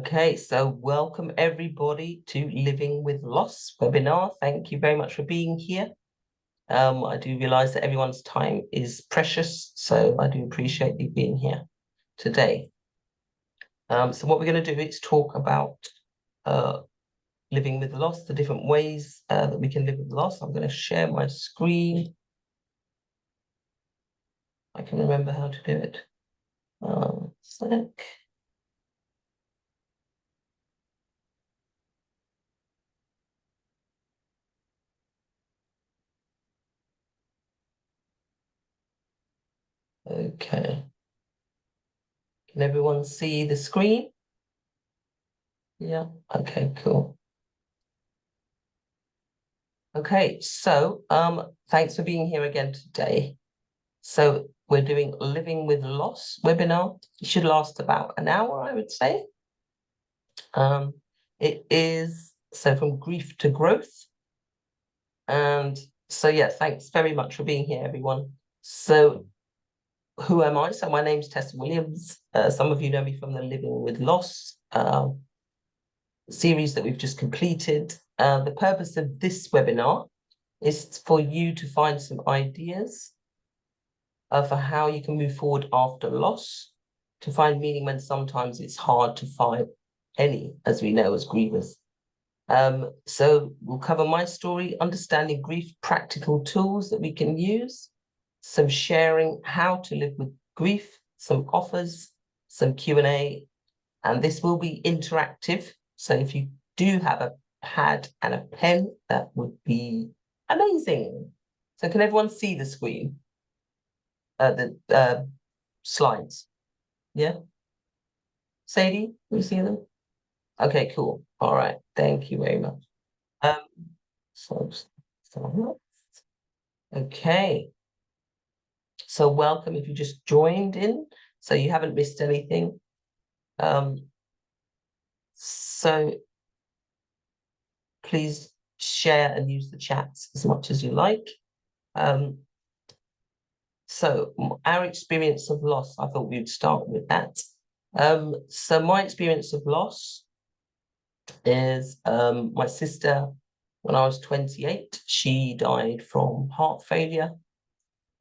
Okay, so welcome everybody to Living with Loss webinar. Thank you very much for being here. I do realize that everyone's time is precious, so I do appreciate you being here today. So what we're going to do is talk about living with loss, the different ways that we can live with loss. I'm going to share my screen. I can remember how to do it. Sec. Okay. Can everyone see the screen? Yeah, okay, cool. Okay, so thanks for being here again today. So we're doing Living with Loss webinar. It should last about an hour, I would say. It is so from grief to growth. And so yeah, thanks very much for being here, everyone. So who am I? So my name's Tessa Williams. Some of you know me from the Living with Loss series that we've just completed. The purpose of this webinar is for you to find some ideas for how you can move forward after loss, to find meaning when sometimes it's hard to find any, as we know as grievers. So we'll cover my story, understanding grief, practical tools that we can use, some sharing how to live with grief, some offers, some Q&A, and this will be interactive. So if you do have a pad and a pen, that would be amazing. So can everyone see the screen? The slides. Yeah. Sadie, you see them? Okay, cool. All right. Thank you very much. So okay. So welcome if you just joined in, so you haven't missed anything. So please share and use the chats as much as you like. So our experience of loss, I thought we'd start with that. So my experience of loss is my sister, when I was 28, she died from heart failure.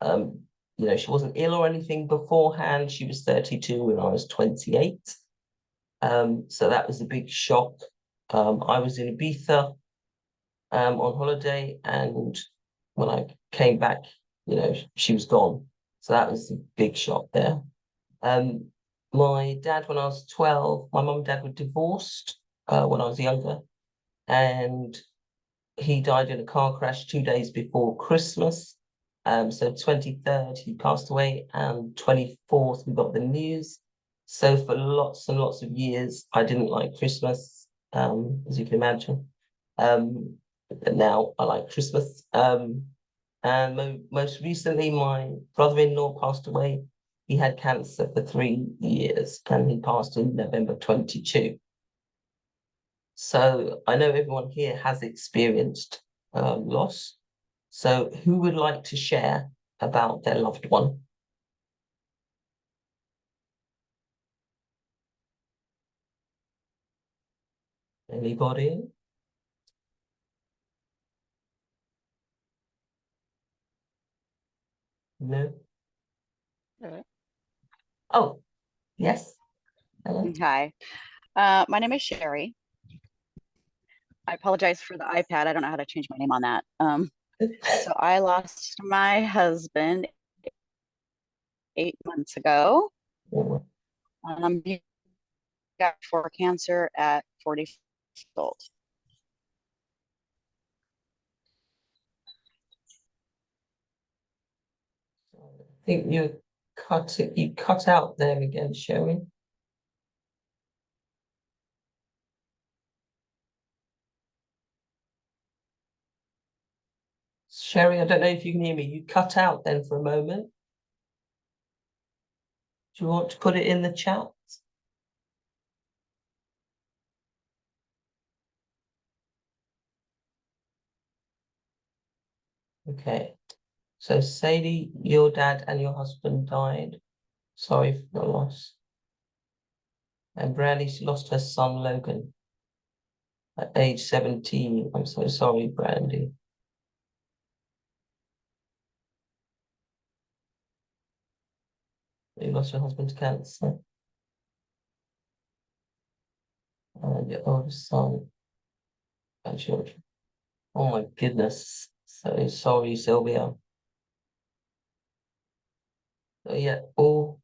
You know, she wasn't ill or anything beforehand. She was 32 when I was 28. So that was a big shock. I was in Ibiza on holiday, and when I came back, you know, she was gone. So that was a big shock there. My dad, when I was 12, my mum and dad were divorced when I was younger, and he died in a car crash 2 days before Christmas. So 23rd, he passed away, and 24th, we got the news. So for lots and lots of years, I didn't like Christmas, as you can imagine. But now I like Christmas. And most recently, my brother-in-law passed away. He had cancer for 3 years, and he passed in November 22. So I know everyone here has experienced loss. So who would like to share about their loved one? Anybody? No? Hello. Oh, yes. Hello. Hi, my name is Sherry. I apologize for the iPad. I don't know how to change my name on that. So I lost my husband 8 months ago. He got for cancer at 40 years old. I think you cut out there again, Sherry. Sherry, I don't know if you can hear me. You cut out then for a moment. Do you want to put it in the chat? Okay. So Sadie, your dad and your husband died. Sorry for the loss. And Brandy, she lost her son, Logan, at age 17. I'm so sorry, Brandy. You lost your husband to cancer and your oldest son and children. Oh my goodness. So sorry, Sylvia. So yeah, all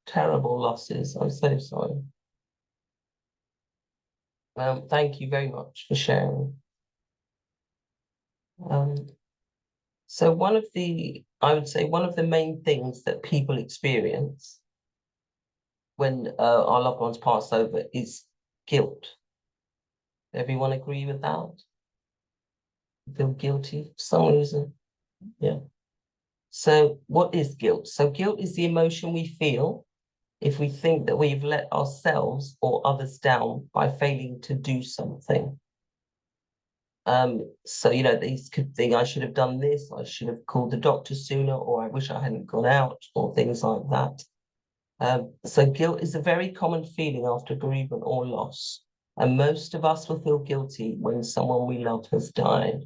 terrible losses. I'm so sorry. Thank you very much for sharing. Um, so I would say one of the main things that people experience when our loved ones pass over is guilt. Everyone agree with that? Feel guilty for some reason? Yeah. So what is guilt? So guilt is the emotion we feel if we think that we've let ourselves or others down by failing to do something. So these could think I should have done this, I should have called the doctor sooner, or I wish I hadn't gone out, or things like that. So guilt is a very common feeling after bereavement or loss, and most of us will feel guilty when someone we love has died.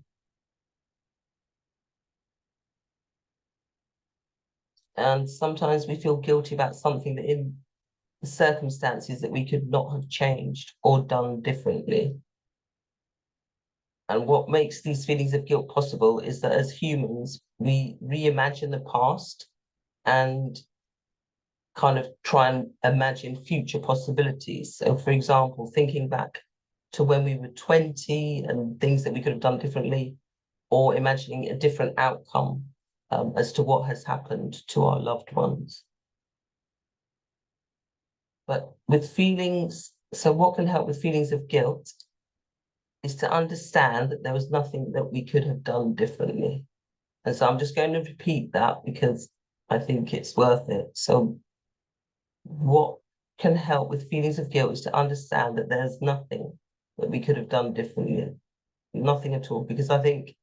And sometimes we feel guilty about something that in the circumstances that we could not have changed or done differently. And what makes these feelings of guilt possible is that as humans, we reimagine the past and kind of try and imagine future possibilities. So, for example, thinking back to when we were 20 and things that we could have done differently, or imagining a different outcome as to what has happened to our loved ones. But with feelings, so what can help with feelings of guilt is to understand that there was nothing that we could have done differently. And so I'm just going to repeat that because I think it's worth it. So what can help with feelings of guilt is to understand that there's nothing that we could have done differently, nothing at all. Because I think,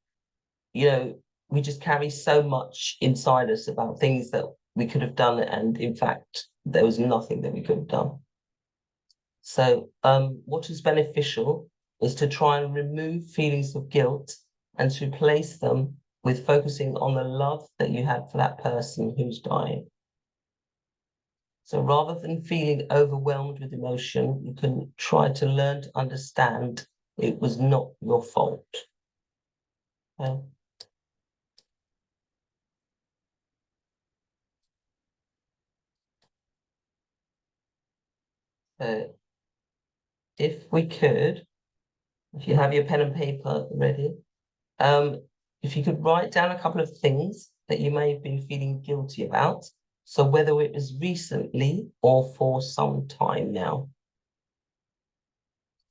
we just carry so much inside us about things that we could have done. And in fact, there was nothing that we could have done. So what is beneficial is to try and remove feelings of guilt and to replace them with focusing on the love that you had for that person who's dying. So rather than feeling overwhelmed with emotion, you can try to learn to understand it was not your fault. Okay? If we could, if you have your pen and paper ready, um, if you could write down a couple of things that you may have been feeling guilty about. So whether it was recently or for some time now.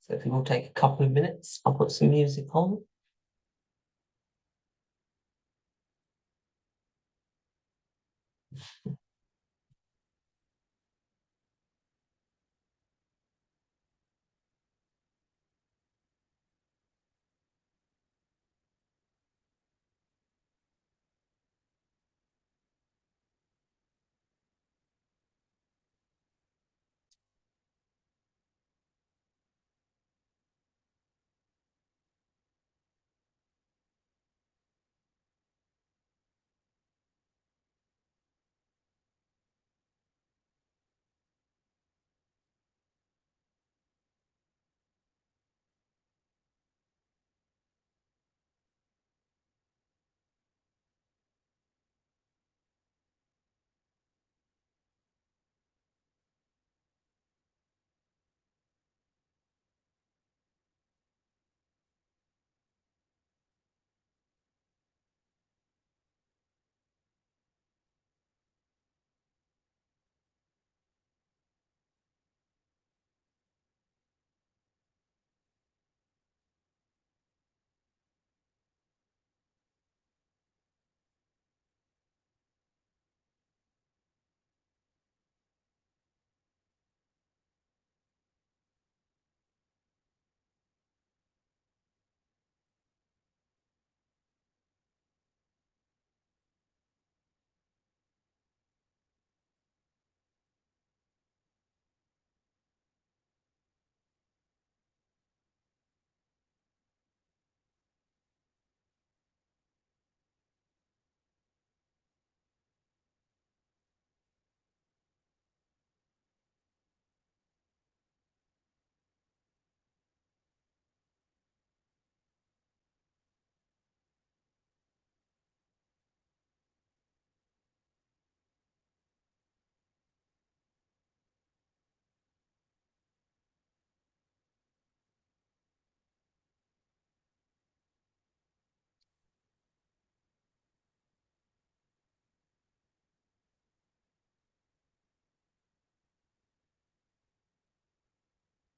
So if you will take a couple of minutes, I'll put some music on.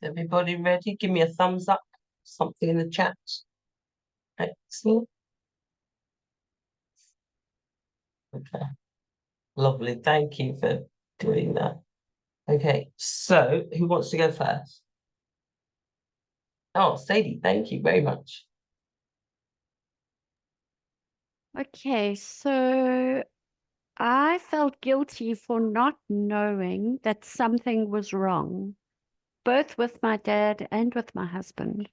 Everybody ready? Give me a thumbs up, something in the chat. Excellent. Okay. Lovely. Thank you for doing that. Okay, so who wants to go first? Oh, Sadie, thank you very much. Okay, so I felt guilty for not knowing that something was wrong, both with my dad and with my husband.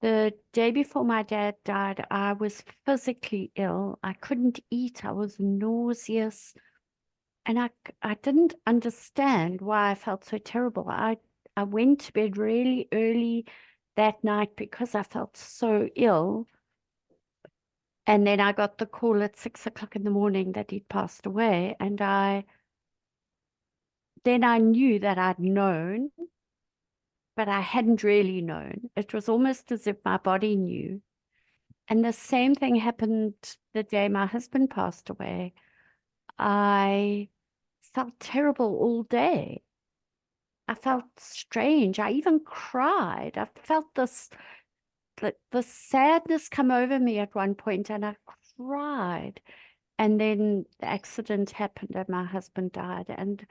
The day before my dad died, I was physically ill. I couldn't eat. I was nauseous. And I didn't understand why I felt so terrible. I went to bed really early that night because I felt so ill. And then I got the call at 6 o'clock in the morning that he'd passed away. And then I knew that I'd known, but I hadn't really known. It was almost as if my body knew. And the same thing happened the day my husband passed away. I felt terrible all day. I felt strange. I even cried. I felt the sadness come over me at one point, and I cried. And then the accident happened and my husband died. And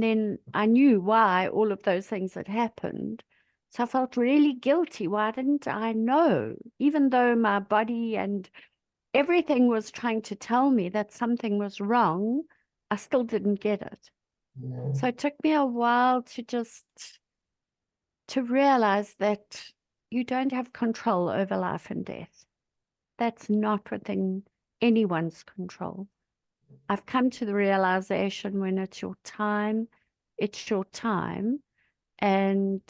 then I knew why all of those things had happened. So I felt really guilty. Why didn't I know? Even though my body and everything was trying to tell me that something was wrong, I still didn't get it. Yeah. So it took me a while to realize that you don't have control over life and death. That's not within anyone's control. I've come to the realization when it's your time, it's your time, and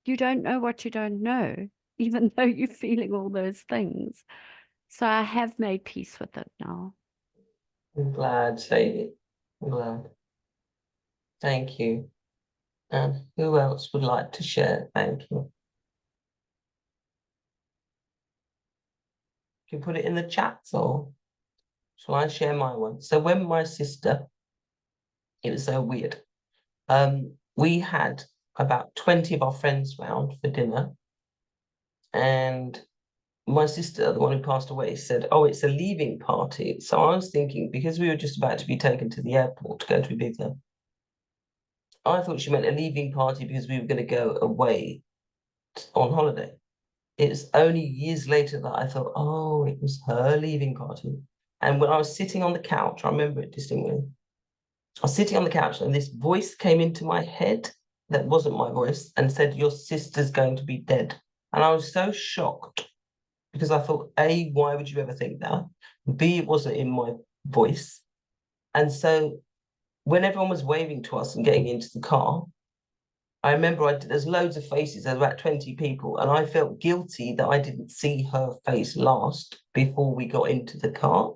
you don't know what you don't know, even though you're feeling all those things. So I have made peace with it now. I'm glad, Sadie. I'm glad. Thank you. And who else would like to share? Thank you. Can you put it in the chat, or shall I share my one? So when my sister, it was so weird. We had about 20 of our friends round for dinner, and my sister, the one who passed away, said, "Oh, it's a leaving party." So I was thinking, because we were just about to be taken to the airport to go to Ibiza, I thought she meant a leaving party because we were going to go away on holiday. It was only years later that I thought, oh, it was her leaving party. And when I was sitting on the couch, I remember it distinctly. I was sitting on the couch and this voice came into my head that wasn't my voice and said, "Your sister's going to be dead." And I was so shocked because I thought, A, why would you ever think that? B, it wasn't in my voice. And so when everyone was waving to us and getting into the car, I remember there's loads of faces, there's about 20 people, and I felt guilty that I didn't see her face last before we got into the car.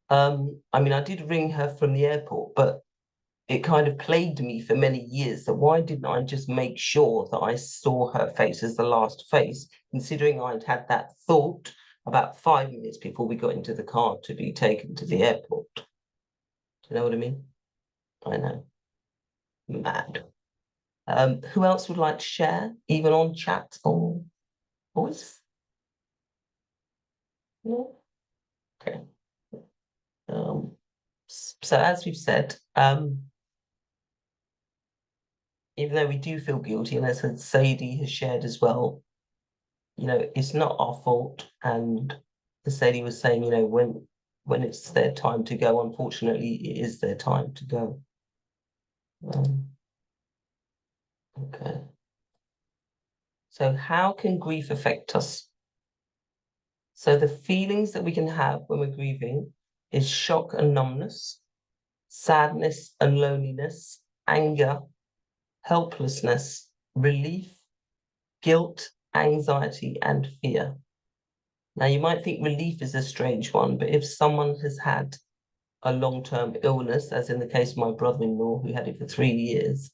I mean, I did ring her from the airport, but it kind of plagued me for many years that why didn't I just make sure that I saw her face as the last face, considering I'd had that thought about 5 minutes before we got into the car to be taken to the airport. Do you know what I mean? I know. Mad. Who else would like to share, even on chat or voice? No? Okay. So as we've said, even though we do feel guilty, and as Sadie has shared as well, you know, it's not our fault. And as Sadie was saying, you know, when it's their time to go, unfortunately, it is their time to go. Okay. So how can grief affect us? So the feelings that we can have when we're grieving is shock and numbness, sadness and loneliness, anger, helplessness, relief, guilt, anxiety, and fear. Now, you might think relief is a strange one, but if someone has had a long-term illness, as in the case of my brother-in-law who had it for 3 years,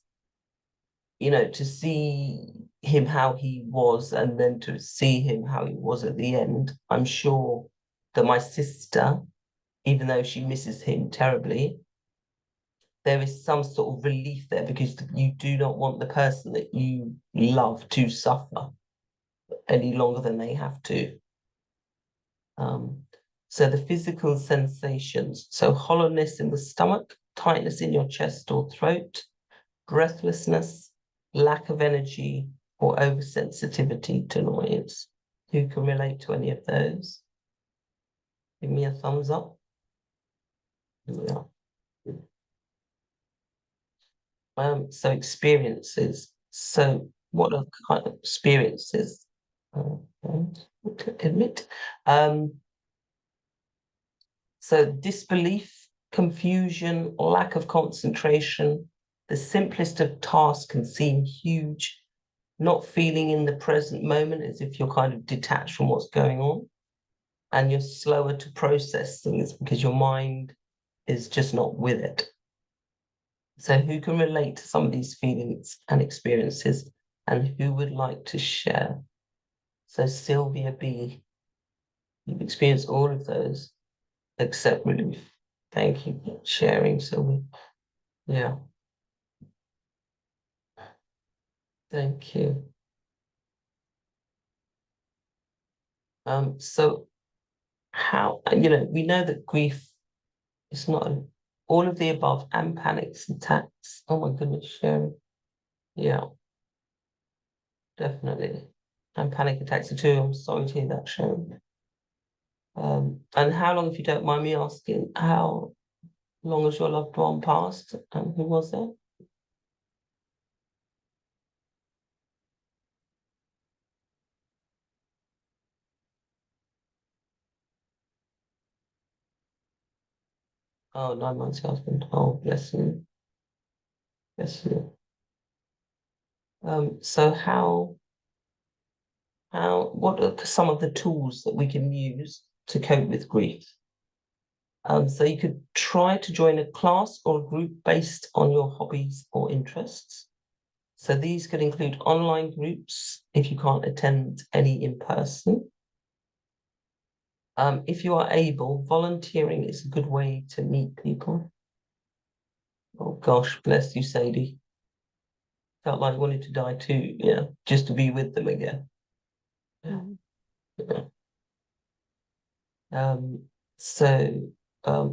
you know, to see him how he was and then to see him how he was at the end, I'm sure that my sister, even though she misses him terribly, there is some sort of relief there because you do not want the person that you love to suffer any longer than they have to. So the physical sensations, so hollowness in the stomach, tightness in your chest or throat, breathlessness, lack of energy, or oversensitivity to noise. Who can relate to any of those? Give me a thumbs up. Yeah. So experiences. So what are kind of experiences? Admit. So disbelief, confusion, lack of concentration, the simplest of tasks can seem huge, not feeling in the present moment as if you're kind of detached from what's going on, and you're slower to process things because your mind is just not with it. So who can relate to some of these feelings and experiences, and who would like to share? So Sylvia B, you've experienced all of those except relief. Thank you for sharing, Sylvia. Yeah. Thank you. So how, we know that grief is not all of the above and panics attacks. Oh my goodness, sharing. Yeah, definitely. And panic attacks are too. I'm sorry to hear that, Sharon. And how long, if you don't mind me asking, how long has your loved one passed? And who was it? Oh, 9 months husband. Oh, bless him. Bless him. So what are some of the tools that we can use to cope with grief? So you could try to join a class or a group based on your hobbies or interests. So these could include online groups if you can't attend any in person. If you are able, volunteering is a good way to meet people. Oh gosh, bless you, Sadie. Felt like I wanted to die too, yeah, just to be with them again. Yeah.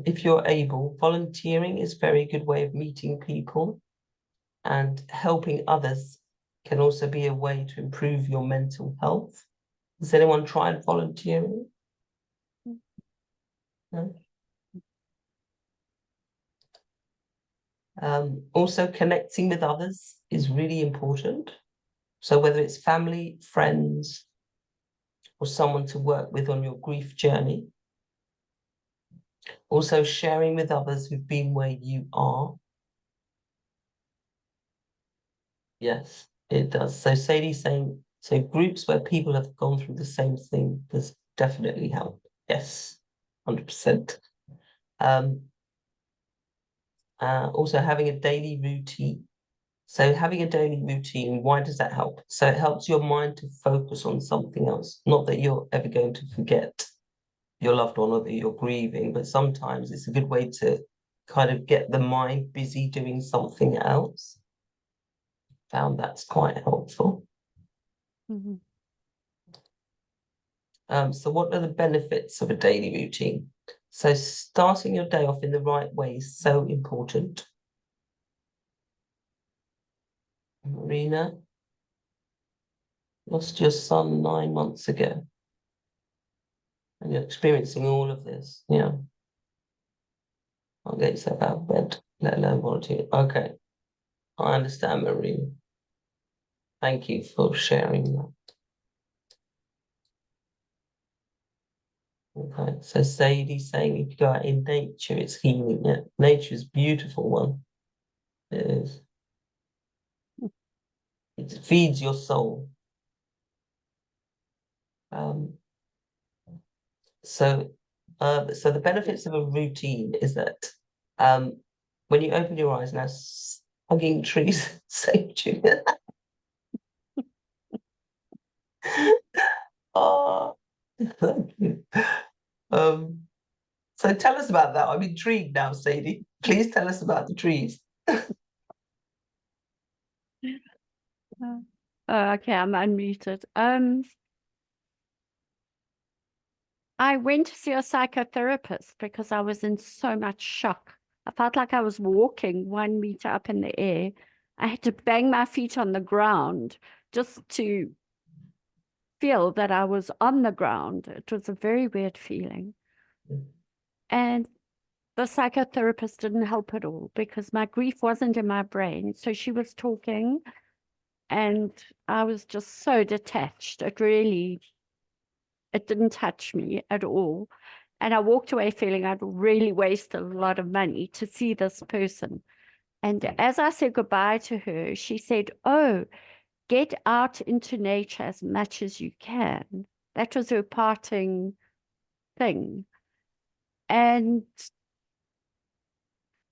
If you're able, volunteering is a very good way of meeting people, and helping others can also be a way to improve your mental health. Has anyone tried volunteering? No? Also, connecting with others is really important. So whether it's family, friends, or someone to work with on your grief journey. Also sharing with others who've been where you are. Yes, it does. So Sadie's saying, so groups where people have gone through the same thing does definitely help. Yes, 100%. Also having a daily routine. So having a daily routine, why does that help? So it helps your mind to focus on something else. Not that you're ever going to forget your loved one or that you're grieving, but sometimes it's a good way to kind of get the mind busy doing something else. Found that's quite helpful. Mm-hmm. So what are the benefits of a daily routine? So starting your day off in the right way is so important. Marina, lost your son 9 months ago, and you're experiencing all of this. Yeah. I'll get yourself out of bed, let alone volunteer. Okay. I understand, Marina. Thank you for sharing that. Okay, so Sadie's saying if you go out in nature, it's healing. Yeah, nature is a beautiful one. It is. It feeds your soul. So the benefits of a routine is that when you open your eyes now, hugging trees saved you. Oh, thank you. So tell us about that. I'm intrigued now, Sadie. Please tell us about the trees. Oh, okay, I'm unmuted. I went to see a psychotherapist because I was in so much shock. I felt like I was walking 1 meter up in the air. I had to bang my feet on the ground just to feel that I was on the ground. It was a very weird feeling. And the psychotherapist didn't help at all because my grief wasn't in my brain. So she was talking and I was just so detached. It didn't touch me at all. And I walked away feeling I'd really wasted a lot of money to see this person. And as I said goodbye to her, she said, "Oh, get out into nature as much as you can." That was her parting thing. And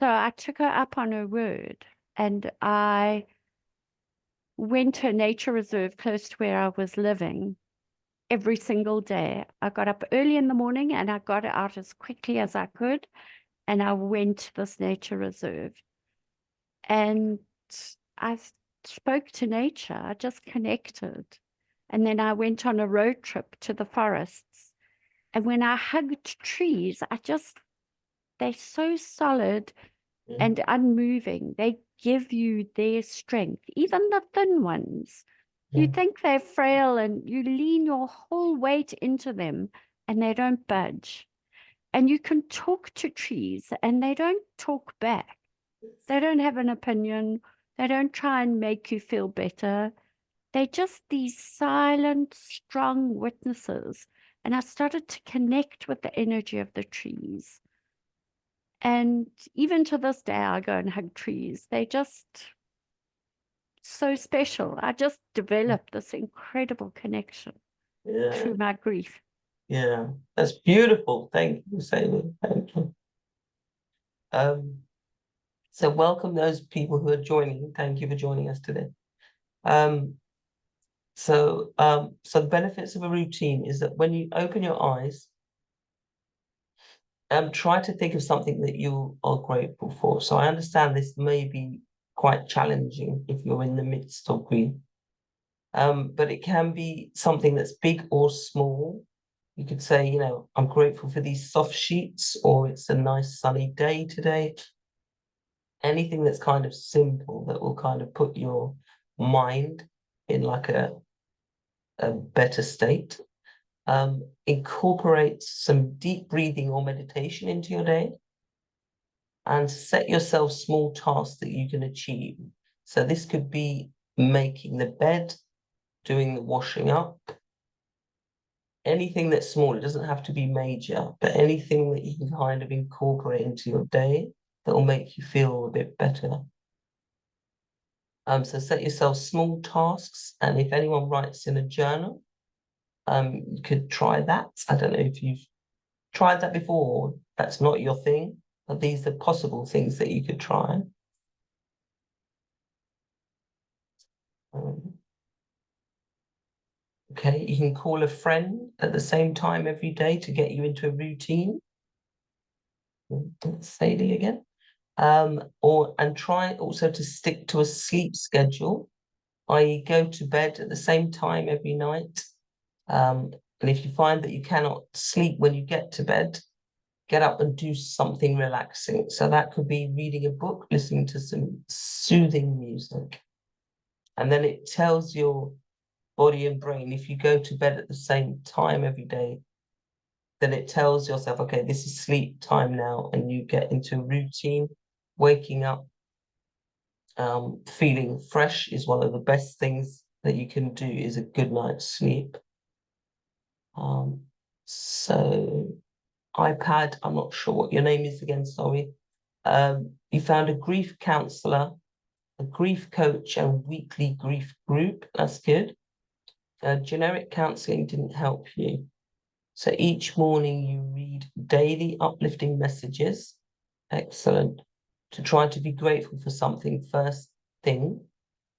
so I took her up on her word and I went to a nature reserve close to where I was living every single day. I got up early in the morning and I got out as quickly as I could. And I went to this nature reserve. And I spoke to nature. I just connected. And then I went on a road trip to the forests. And when I hugged trees, they're so solid and unmoving. They give you their strength, even the thin ones. You think they're frail and you lean your whole weight into them and they don't budge. And you can talk to trees and they don't talk back. They don't have an opinion. They don't try and make you feel better. They're just these silent, strong witnesses. And I started to connect with the energy of the trees. And even to this day, I go and hug trees. They're just so special. I just developed this incredible connection through my grief. Yeah, that's beautiful. Thank you, Sadie. Thank you. So welcome those people who are joining. Thank you for joining us today. So the benefits of a routine is that when you open your eyes, try to think of something that you are grateful for. So I understand this may be quite challenging if you're in the midst of grief, but it can be something that's big or small. You could say, you know, I'm grateful for these soft sheets, or it's a nice sunny day today. Anything that's kind of simple that will kind of put your mind in like a better state. Incorporate some deep breathing or meditation into your day, and set yourself small tasks that you can achieve. So this could be making the bed, doing the washing up, anything that's small. It doesn't have to be major, but anything that you can kind of incorporate into your day that will make you feel a bit better. So set yourself small tasks, and if anyone writes in a journal, you could try that. I don't know if you've tried that before. That's not your thing, but these are possible things that you could try. Okay, you can call a friend at the same time every day to get you into a routine. Sadie again. And try also to stick to a sleep schedule, i.e. go to bed at the same time every night. And if you find that you cannot sleep when you get to bed, get up and do something relaxing. So that could be reading a book, listening to some soothing music. And then it tells your body and brain, if you go to bed at the same time every day, then it tells yourself, okay, this is sleep time now, and you get into a routine. Waking up feeling fresh is one of the best things that you can do, is a good night's sleep. So iPad, I'm not sure what your name is again, sorry. You found a grief counselor, a grief coach, and weekly grief group. That's good. Generic counseling didn't help you. So each morning you read daily uplifting messages. Excellent. To try to be grateful for something first thing.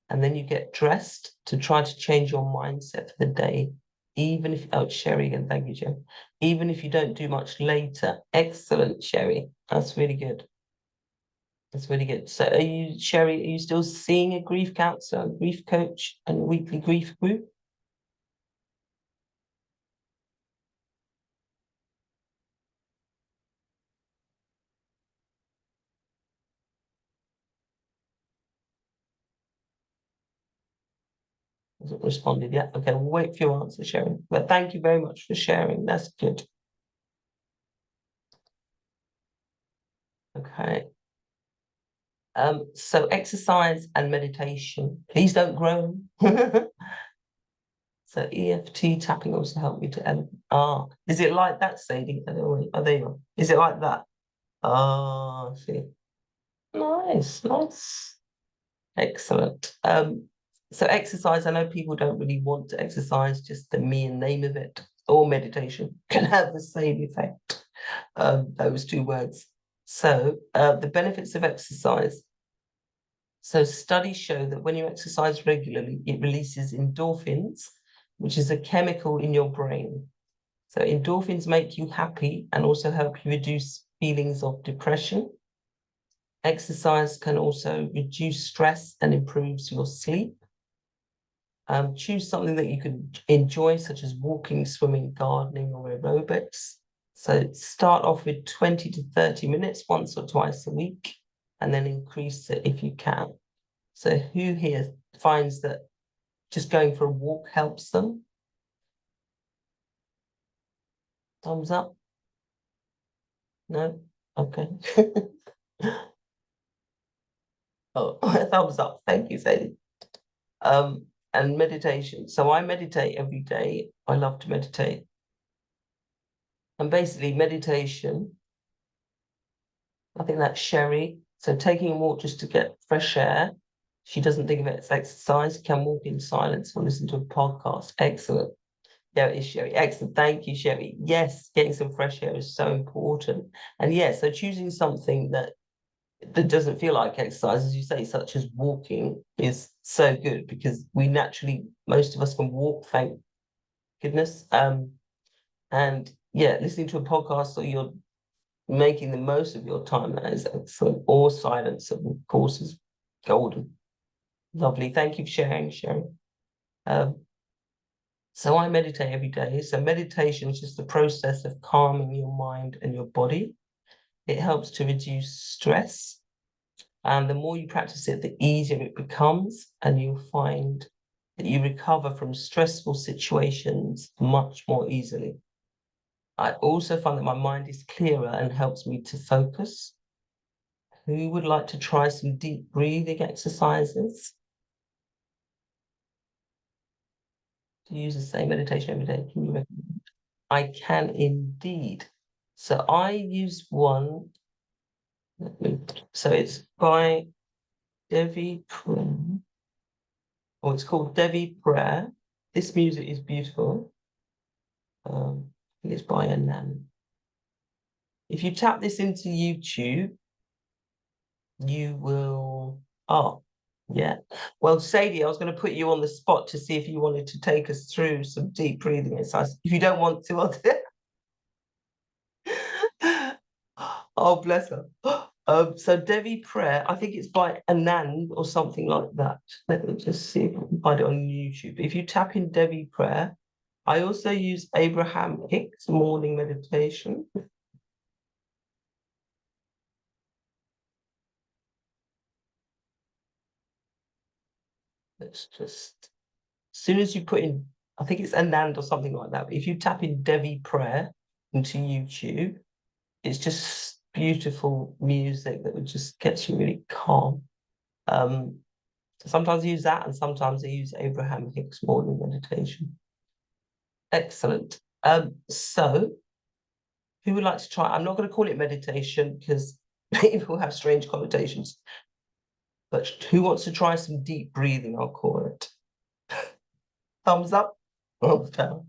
And then you get dressed to try to change your mindset for the day. Even if, oh, Sherry again, thank you, Sherry. Even if you don't do much later. Excellent, Sherry. That's really good. That's really good. So are you, Sherry, are you still seeing a grief counsellor, grief coach and a weekly grief group? Hasn't responded yet. Okay, we'll wait for your answer, Sherry. But thank you very much for sharing. That's good. Okay. So exercise and meditation. Please don't groan. So EFT tapping also helped me to is it like that, Sadie? I don't know. Oh, there you are. Is it like that? Ah, I see. Nice, nice. Excellent. So exercise, I know people don't really want to exercise, just the mere name of it, or meditation can have the same effect. Those two words. So the benefits of exercise. So studies show that when you exercise regularly, it releases endorphins, which is a chemical in your brain. So endorphins make you happy and also help you reduce feelings of depression. Exercise can also reduce stress and improves your sleep. Choose something that you can enjoy, such as walking, swimming, gardening, or aerobics. So start off with 20 to 30 minutes once or twice a week, and then increase it if you can. So who here finds that just going for a walk helps them? Thumbs up? No? Okay. Oh, thumbs up. Thank you, Sadie. And meditation. So I meditate every day. I love to meditate. And basically meditation, I think that's Sherry. So taking a walk just to get fresh air. She doesn't think of it as exercise. Can walk in silence or listen to a podcast. Excellent. Yeah, it is Sherry. Excellent. Thank you, Sherry. Yes, getting some fresh air is so important. And yes, so choosing something that doesn't feel like exercise, as you say, such as walking, is so good because we naturally, most of us can walk, thank goodness. And yeah, listening to a podcast, so you're making the most of your time, that is excellent. Or silence, of course, is golden. Lovely. Thank you for sharing, Sherry. So I meditate every day. So meditation is just the process of calming your mind and your body. It helps to reduce stress. And the more you practice it, the easier it becomes. And you'll find that you recover from stressful situations much more easily. I also find that my mind is clearer and helps me to focus. Who would like to try some deep breathing exercises? To use the same meditation every day, can you recommend? I can indeed. So I use one. So it's by Devi Prayer. Oh, it's called Devi Prayer. This music is beautiful. I think it's by Anand. If you tap this into YouTube, you will. Oh, yeah. Well, Sadie, I was going to put you on the spot to see if you wanted to take us through some deep breathing exercise. If you don't want to, I'll do it. Oh, bless her. So Devi Prayer, I think it's by Anand or something like that. Let me just see if I can find it on YouTube. If you tap in Devi Prayer, I also use Abraham Hicks morning meditation. Let's just, as soon as you put in, I think it's Anand or something like that. But if you tap in Devi Prayer into YouTube, it's just beautiful music that would just get you really calm. Sometimes I use that, and sometimes I use Abraham Hicks morning meditation. Excellent. So who would like to try? I'm not going to call it meditation because people have strange connotations. But who wants to try some deep breathing? I'll call it. Thumbs up, thumbs down.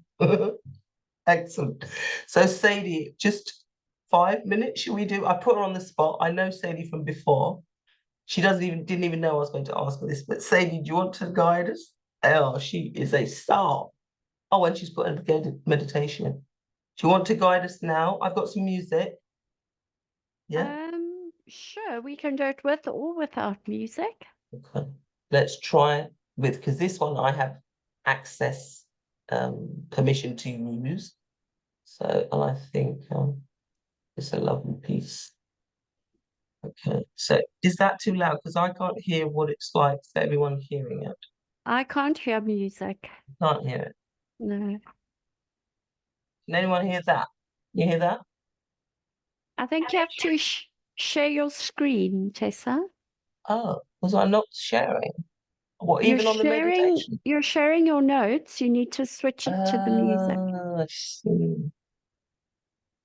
Excellent. So Sadie, just 5 minutes, should we do? I put her on the spot. I know Sadie from before. She didn't even know I was going to ask her this. But Sadie, do you want to guide us? Oh, she is a star. Oh, and she's put a guided meditation in. Do you want to guide us now? I've got some music. Yeah. Sure, we can do it with or without music. Okay, let's try with, because this one I have access, permission to use. So, and I think it's a lovely piece. Okay, so is that too loud? Because I can't hear what it's like for everyone hearing it. I can't hear music. Can't hear it. No. Can anyone hear that? You hear that? I think you have to share your screen, Tessa. Oh, was I not sharing? What, even on the meditation? You're sharing your notes. You need to switch it to the music. I see.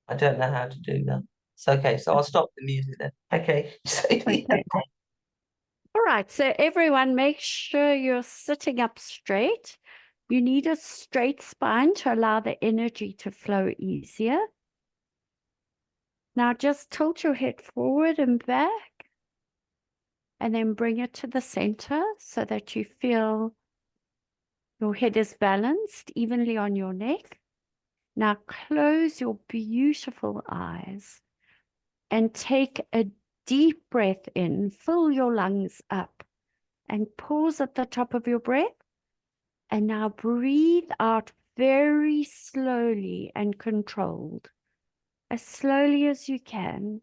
I don't know how to do that. So, okay, so I'll stop the music then. Okay. Okay. All right, so everyone, make sure you're sitting up straight. You need a straight spine to allow the energy to flow easier. Now just tilt your head forward and back, and then bring it to the center so that you feel your head is balanced evenly on your neck. Now close your beautiful eyes and take a deep breath in. Fill your lungs up and pause at the top of your breath. And now breathe out very slowly and controlled, as slowly as you can.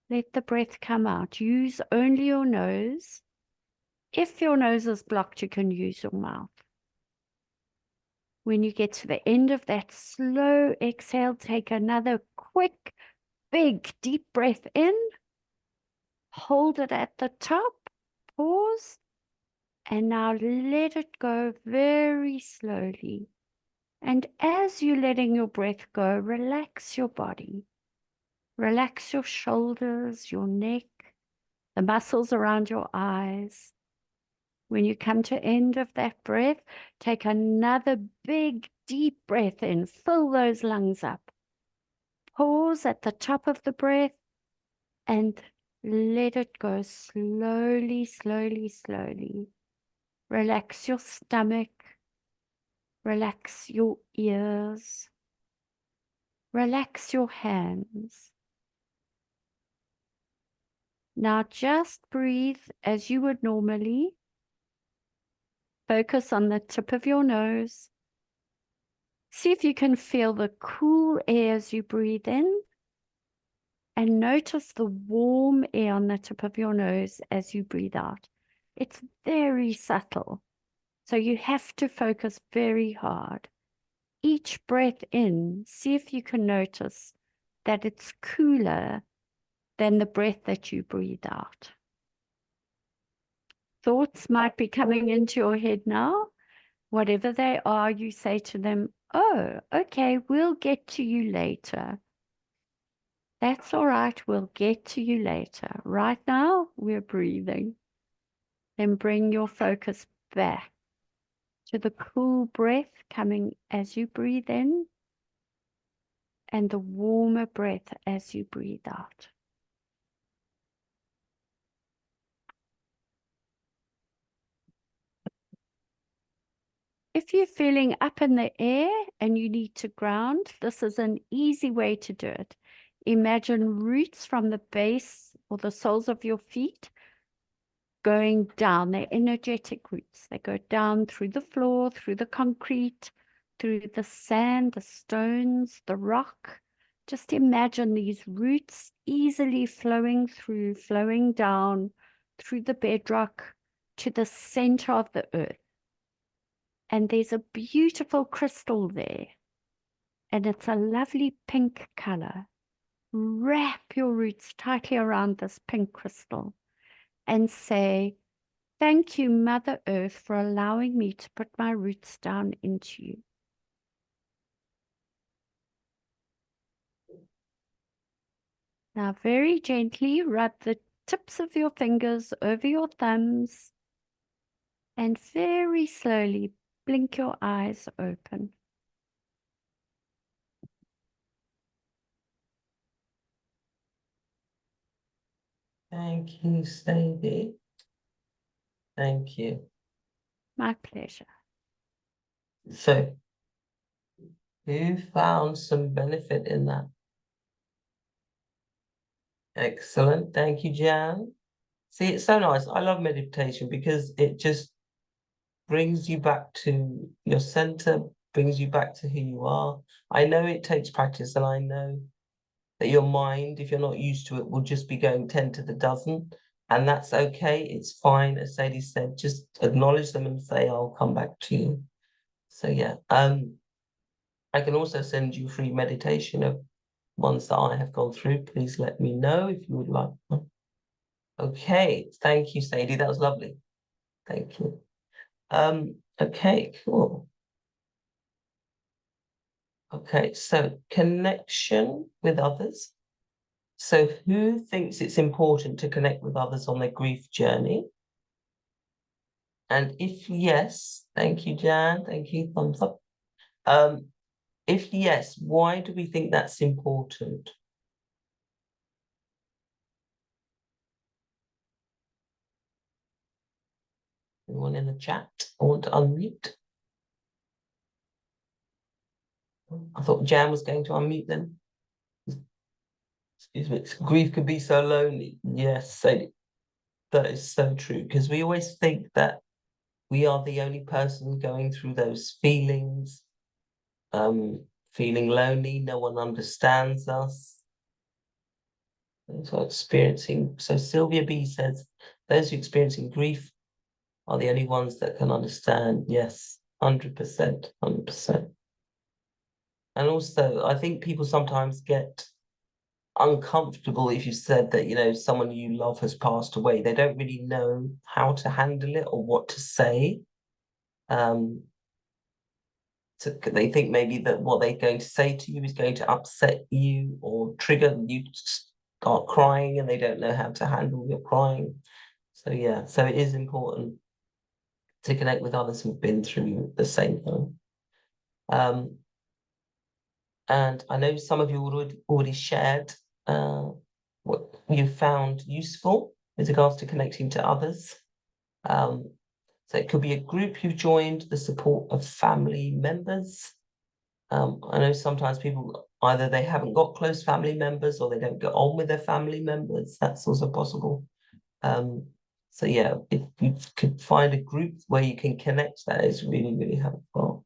Let the breath come out. Use only your nose. If your nose is blocked, you can use your mouth. When you get to the end of that slow exhale, take another quick, big, deep breath in. Hold it at the top. Pause. And now let it go very slowly. And as you're letting your breath go, relax your body. Relax your shoulders, your neck, the muscles around your eyes. When you come to end of that breath, take another big, deep breath in. Fill those lungs up. Pause at the top of the breath and let it go slowly, slowly, slowly. Relax your stomach. Relax your ears. Relax your hands. Now just breathe as you would normally. Focus on the tip of your nose. See if you can feel the cool air as you breathe in. And notice the warm air on the tip of your nose as you breathe out. It's very subtle, so you have to focus very hard. Each breath in, see if you can notice that it's cooler than the breath that you breathe out. Thoughts might be coming into your head now. Whatever they are, you say to them, oh, okay, we'll get to you later. That's all right, we'll get to you later. Right now, we're breathing. Then bring your focus back to the cool breath coming as you breathe in and the warmer breath as you breathe out. If you're feeling up in the air and you need to ground, this is an easy way to do it. Imagine roots from the base or the soles of your feet going down. They're energetic roots. They go down through the floor, through the concrete, through the sand, the stones, the rock. Just imagine these roots easily flowing through, flowing down through the bedrock to the center of the earth. And there's a beautiful crystal there. And it's a lovely pink color. Wrap your roots tightly around this pink crystal and say, thank you, Mother Earth, for allowing me to put my roots down into you. Now, very gently rub the tips of your fingers over your thumbs and very slowly blink your eyes open. Thank you, Sadie. Thank you. My pleasure. So, who found some benefit in that? Excellent. Thank you, Jan. See, it's so nice. I love meditation because it just brings you back to your center, brings you back to who you are. I know it takes practice, and I know that your mind, if you're not used to it, will just be going 10 to the dozen. And that's okay. It's fine. As Sadie said, just acknowledge them and say, I'll come back to you. So yeah. I can also send you free meditation of ones that I have gone through. Please let me know if you would like one. Okay, thank you, Sadie. That was lovely. Thank you. Okay, cool. Okay, so connection with others. So who thinks it's important to connect with others on their grief journey? And if yes, thank you, Jan. Thank you, thumbs up. If yes, why do we think that's important? Anyone in the chat? I want to unmute. I thought Jan was going to unmute them. Excuse me. Grief can be so lonely. Yes, Sadie. That is so true, because we always think that we are the only person going through those feelings, feeling lonely, no one understands us. So Sylvia B says, those who are experiencing grief are the only ones that can understand. Yes, 100%, 100%. And also, I think people sometimes get uncomfortable if you said that, you know, someone you love has passed away. They don't really know how to handle it or what to say. So they think maybe that what they're going to say to you is going to upset you or trigger you to start crying, and they don't know how to handle your crying. So yeah, so it is important to connect with others who've been through the same thing. And I know some of you already shared what you found useful with regards to connecting to others. So it could be a group you've joined, the support of family members. I know sometimes people, either they haven't got close family members or they don't get on with their family members. That's also possible. So yeah, if you could find a group where you can connect, that is really, really helpful.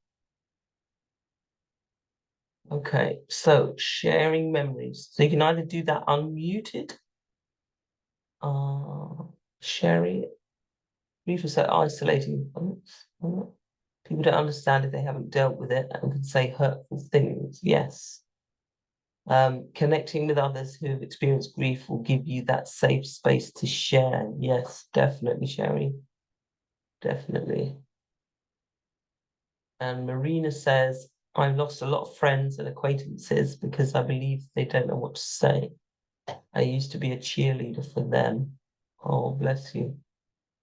Okay, so sharing memories. So you can either do that unmuted, sharing, grief is so isolating. People don't understand if they haven't dealt with it and can say hurtful things. Yes. Connecting with others who have experienced grief will give you that safe space to share. Yes, definitely, Sherry. Definitely. And Marina says, I've lost a lot of friends and acquaintances because I believe they don't know what to say. I used to be a cheerleader for them. Oh, bless you.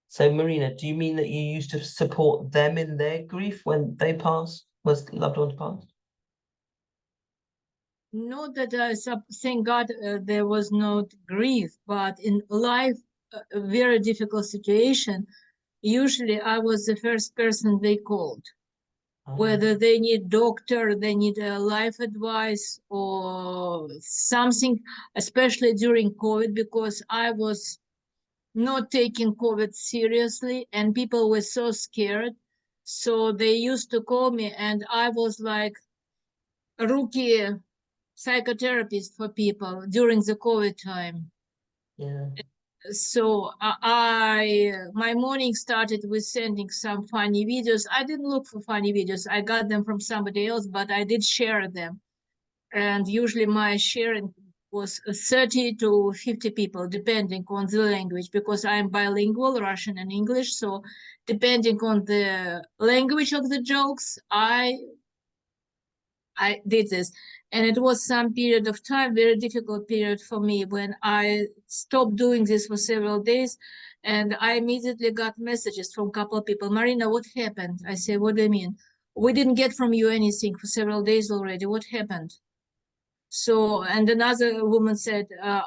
So, Marina, do you mean that you used to support them in their grief when they passed, was loved ones passed? Not that thank God there was no grief, but in life, a very difficult situation. Usually I was the first person they called, whether they need doctor, they need life advice or something, especially during COVID, because I was not taking COVID seriously and people were so scared. So they used to call me and I was like a rookie psychotherapist for people during the COVID time. Yeah. So my morning started with sending some funny videos. I didn't look for funny videos. I got them from somebody else, but I did share them. And usually my sharing was 30 to 50 people, depending on the language, because I'm bilingual, Russian and English. So depending on the language of the jokes, I did this. And it was some period of time, very difficult period for me, when I stopped doing this for several days. And I immediately got messages from a couple of people. Marina, what happened? I said, what do you mean? We didn't get from you anything for several days already. What happened? So, and another woman said,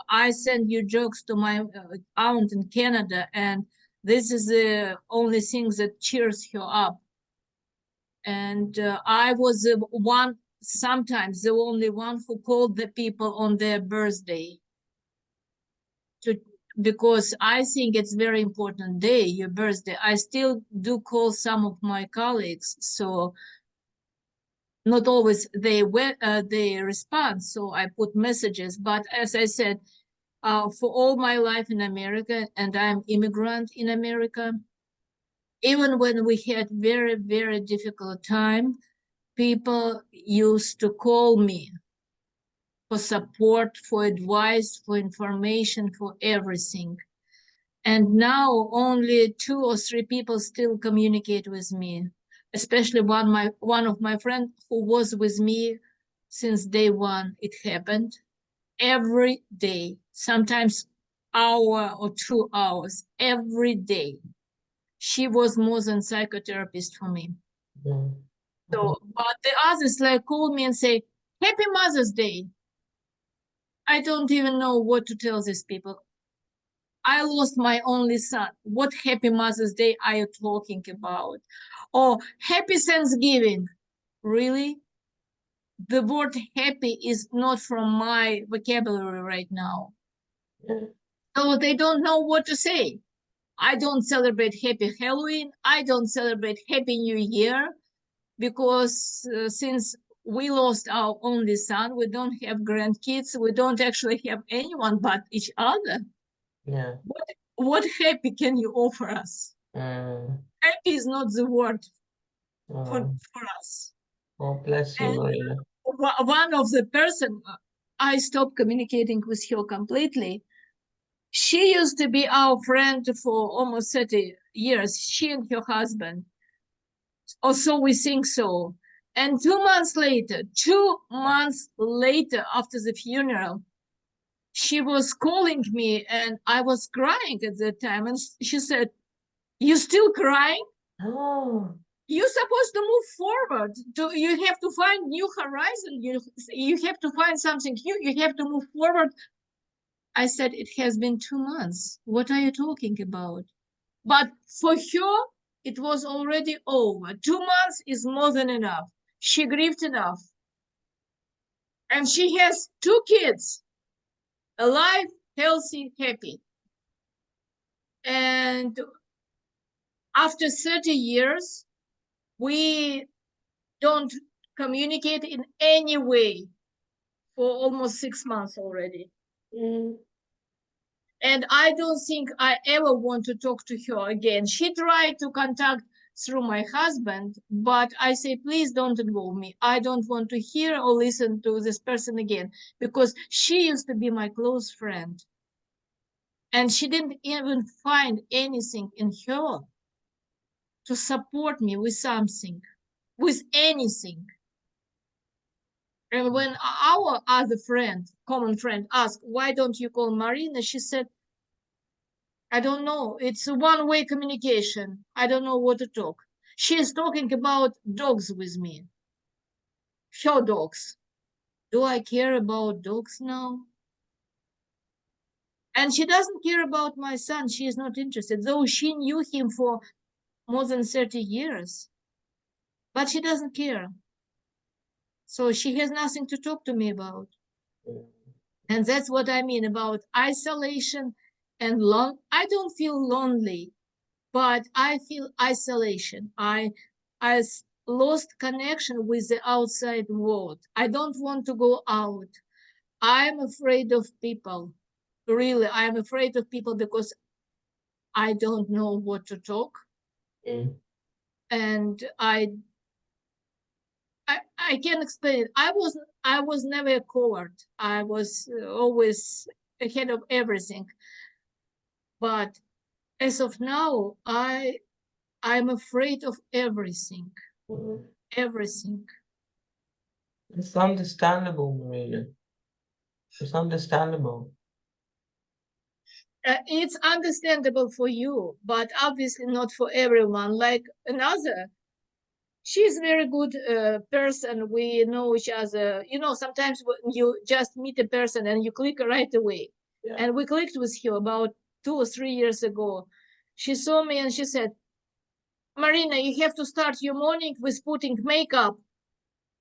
I send you jokes to my aunt in Canada, and this is the only thing that cheers her up. And I was the one, sometimes the only one who called the people on their birthday. to, because I think it's very important day, your birthday. I still do call some of my colleagues, so not always they respond. So I put messages, but as I said, for all my life in America, and I'm immigrant in America, even when we had very, very difficult time, people used to call me for support, for advice, for information, for everything. And now only 2 or 3 people still communicate with me, especially one of my friends who was with me since day one. It happened every day, sometimes hour or 2 hours every day. She was more than psychotherapist for me. Mm. So, but the others like call me and say, Happy Mother's Day. I don't even know what to tell these people. I lost my only son. What Happy Mother's Day are you talking about? Or Happy Thanksgiving. Really? The word happy is not from my vocabulary right now. Yeah. So they don't know what to say. I don't celebrate Happy Halloween. I don't celebrate Happy New Year because since we lost our only son, we don't have grandkids. We don't actually have anyone but each other. Yeah. What happy can you offer us? Mm. Happy is not the word for Oh, us. oh, bless you, And Marina. one of the person, I stopped communicating with her completely. She used to be our friend for almost 30 years, she and her husband. Or so we think so. And 2 months later, after the funeral, she was calling me and I was crying at that time. And she said, you still crying? Oh, You're supposed to move forward. You have to find new horizon. You have to find something new. You have to move forward. I said, it has been 2 months. What are you talking about? But for her, it was already over. 2 months is more than enough. She grieved enough. And she has 2 kids, alive, healthy, happy. And after 30 years, we don't communicate in any way for almost 6 months already. mm. And I don't think I ever want to talk to her again. She tried to contact through my husband, but I say, please don't involve me. I don't want to hear or listen to this person again, because she used to be my close friend. And she didn't even find anything in her to support me with something, with anything. And when our other friend, common friend, asked, why don't you call Marina? She said, I don't know. It's a one-way communication. I don't know what to talk. She is talking about dogs with me. Her dogs. Do I care about dogs now? And she doesn't care about my son. She is not interested, though she knew him for more than 30 years. But she doesn't care. So she has nothing to talk to me about. And that's what I mean about isolation and I don't feel lonely, but I feel isolation. I lost connection with the outside world. I don't want to go out. I'm afraid of people. Really, I'm afraid of people because I don't know what to talk. Mm. And I can't explain it. I was never a coward. I was always ahead of everything. But as of now, I'm afraid of everything. Mm. Everything. It's understandable, Marina. It's understandable. It's understandable for you, but obviously not for everyone. Like another, she's a very good person. We know each other. You know, sometimes when you just meet a person and you click right away. Yeah. And we clicked with her about 2 or 3 years ago. She saw me and she said, Marina, you have to start your morning with putting makeup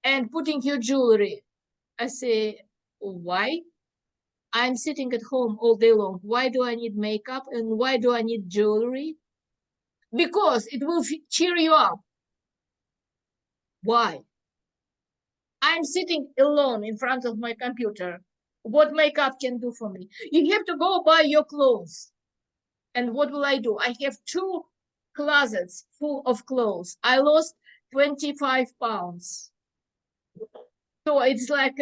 and putting your jewelry. I say, why? I'm sitting at home all day long. Why do I need makeup and why do I need jewelry? Because it will cheer you up. Why? I'm sitting alone in front of my computer. What makeup can do for me? You have to go buy your clothes. And what will I do? I have 2 closets full of clothes. I lost 25 pounds. So it's like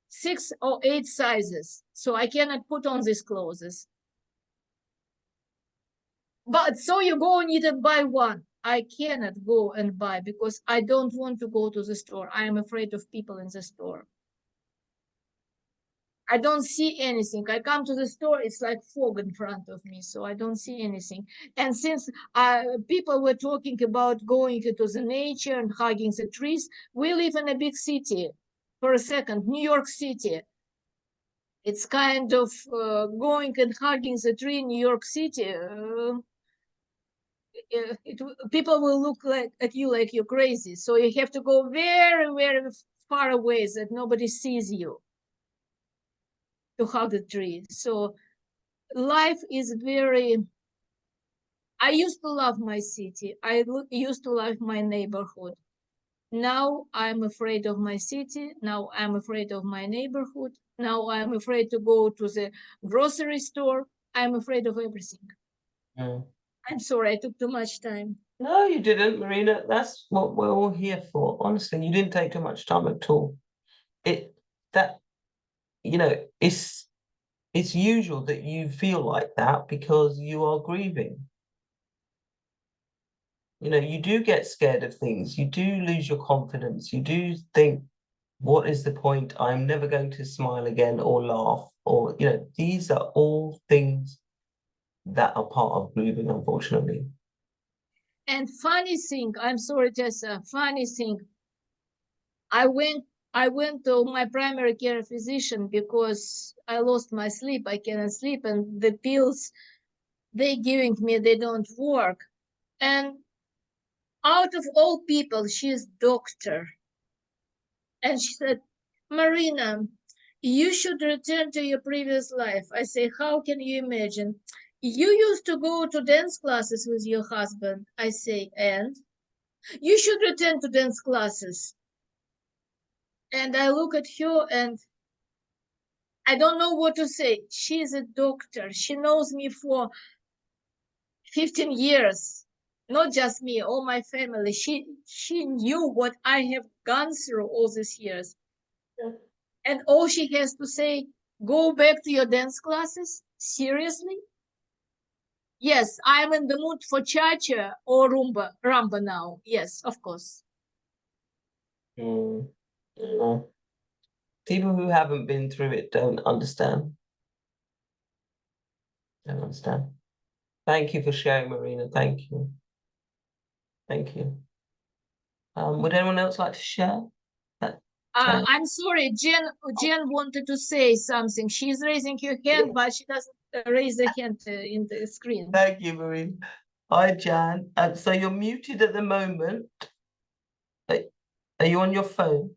6 or 8 sizes. So I cannot put on these clothes. But so you go and need to buy one. I cannot go and buy because I don't want to go to the store. I am afraid of people in the store. I don't see anything. I come to the store, it's like fog in front of me, so I don't see anything. And since people were talking about going into the nature and hugging the trees, we live in a big city. For a second, New York City. It's kind of going and hugging the tree in New York City. People will look at you like you're crazy. So you have to go very, very far away that nobody sees you to hug the tree. So life is very, I used to love my city. I used to love my neighborhood. Now I'm afraid of my city. Now I'm afraid of my neighborhood. Now I'm afraid to go to the grocery store. I'm afraid of everything. Mm. I'm sorry, I took too much time. No, you didn't, Marina. That's what we're all here for. Honestly, you didn't take too much time at all. It's usual that you feel like that because you are grieving. You do get scared of things. You do lose your confidence. You do think, what is the point? I'm never going to smile again or laugh. Or, these are all things that are part of grieving, unfortunately. And funny thing, I'm sorry, Tessa, funny thing, I went to my primary care physician because I lost my sleep. I cannot sleep, and the pills they giving me, they don't work. And out of all people, she is doctor. And she said, Marina, you should return to your previous life. I say, how can you imagine? You used to go to dance classes with your husband. I say, and? You should return to dance classes. And I look at her and I don't know what to say. She is a doctor. She knows me for 15 years. Not just me, all my family. She knew what I have gone through all these years. And all she has to say, go back to your dance classes? Seriously? Yes, I'm in the mood for cha-cha or rumba now. Yes, of course. Mm. People who haven't been through it don't understand. Don't understand. Thank you for sharing, Marina. Thank you. Thank you. Would anyone else like to share? I'm sorry, Jen wanted to say something. She's raising her hand, but she doesn't raise the hand in the screen. Thank you, Marina. Hi, Jan. So you're muted at the moment. Are you on your phone?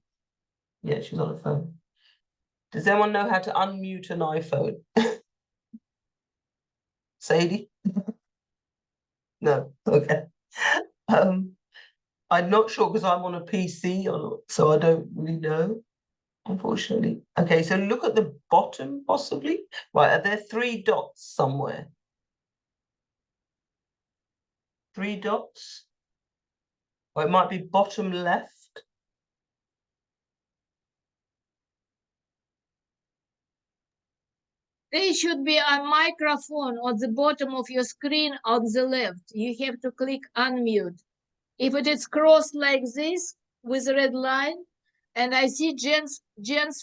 Yeah, she's on the phone. Does anyone know how to unmute an iPhone? Sadie? No, okay. I'm not sure because I'm on a PC, so I don't really know, unfortunately. Okay, so look at the bottom, possibly. Right, are there 3 dots somewhere? 3 dots? Or it might be bottom left. There should be a microphone on the bottom of your screen on the left. You have to click unmute. If it is crossed like this with a red line, and I see Jen's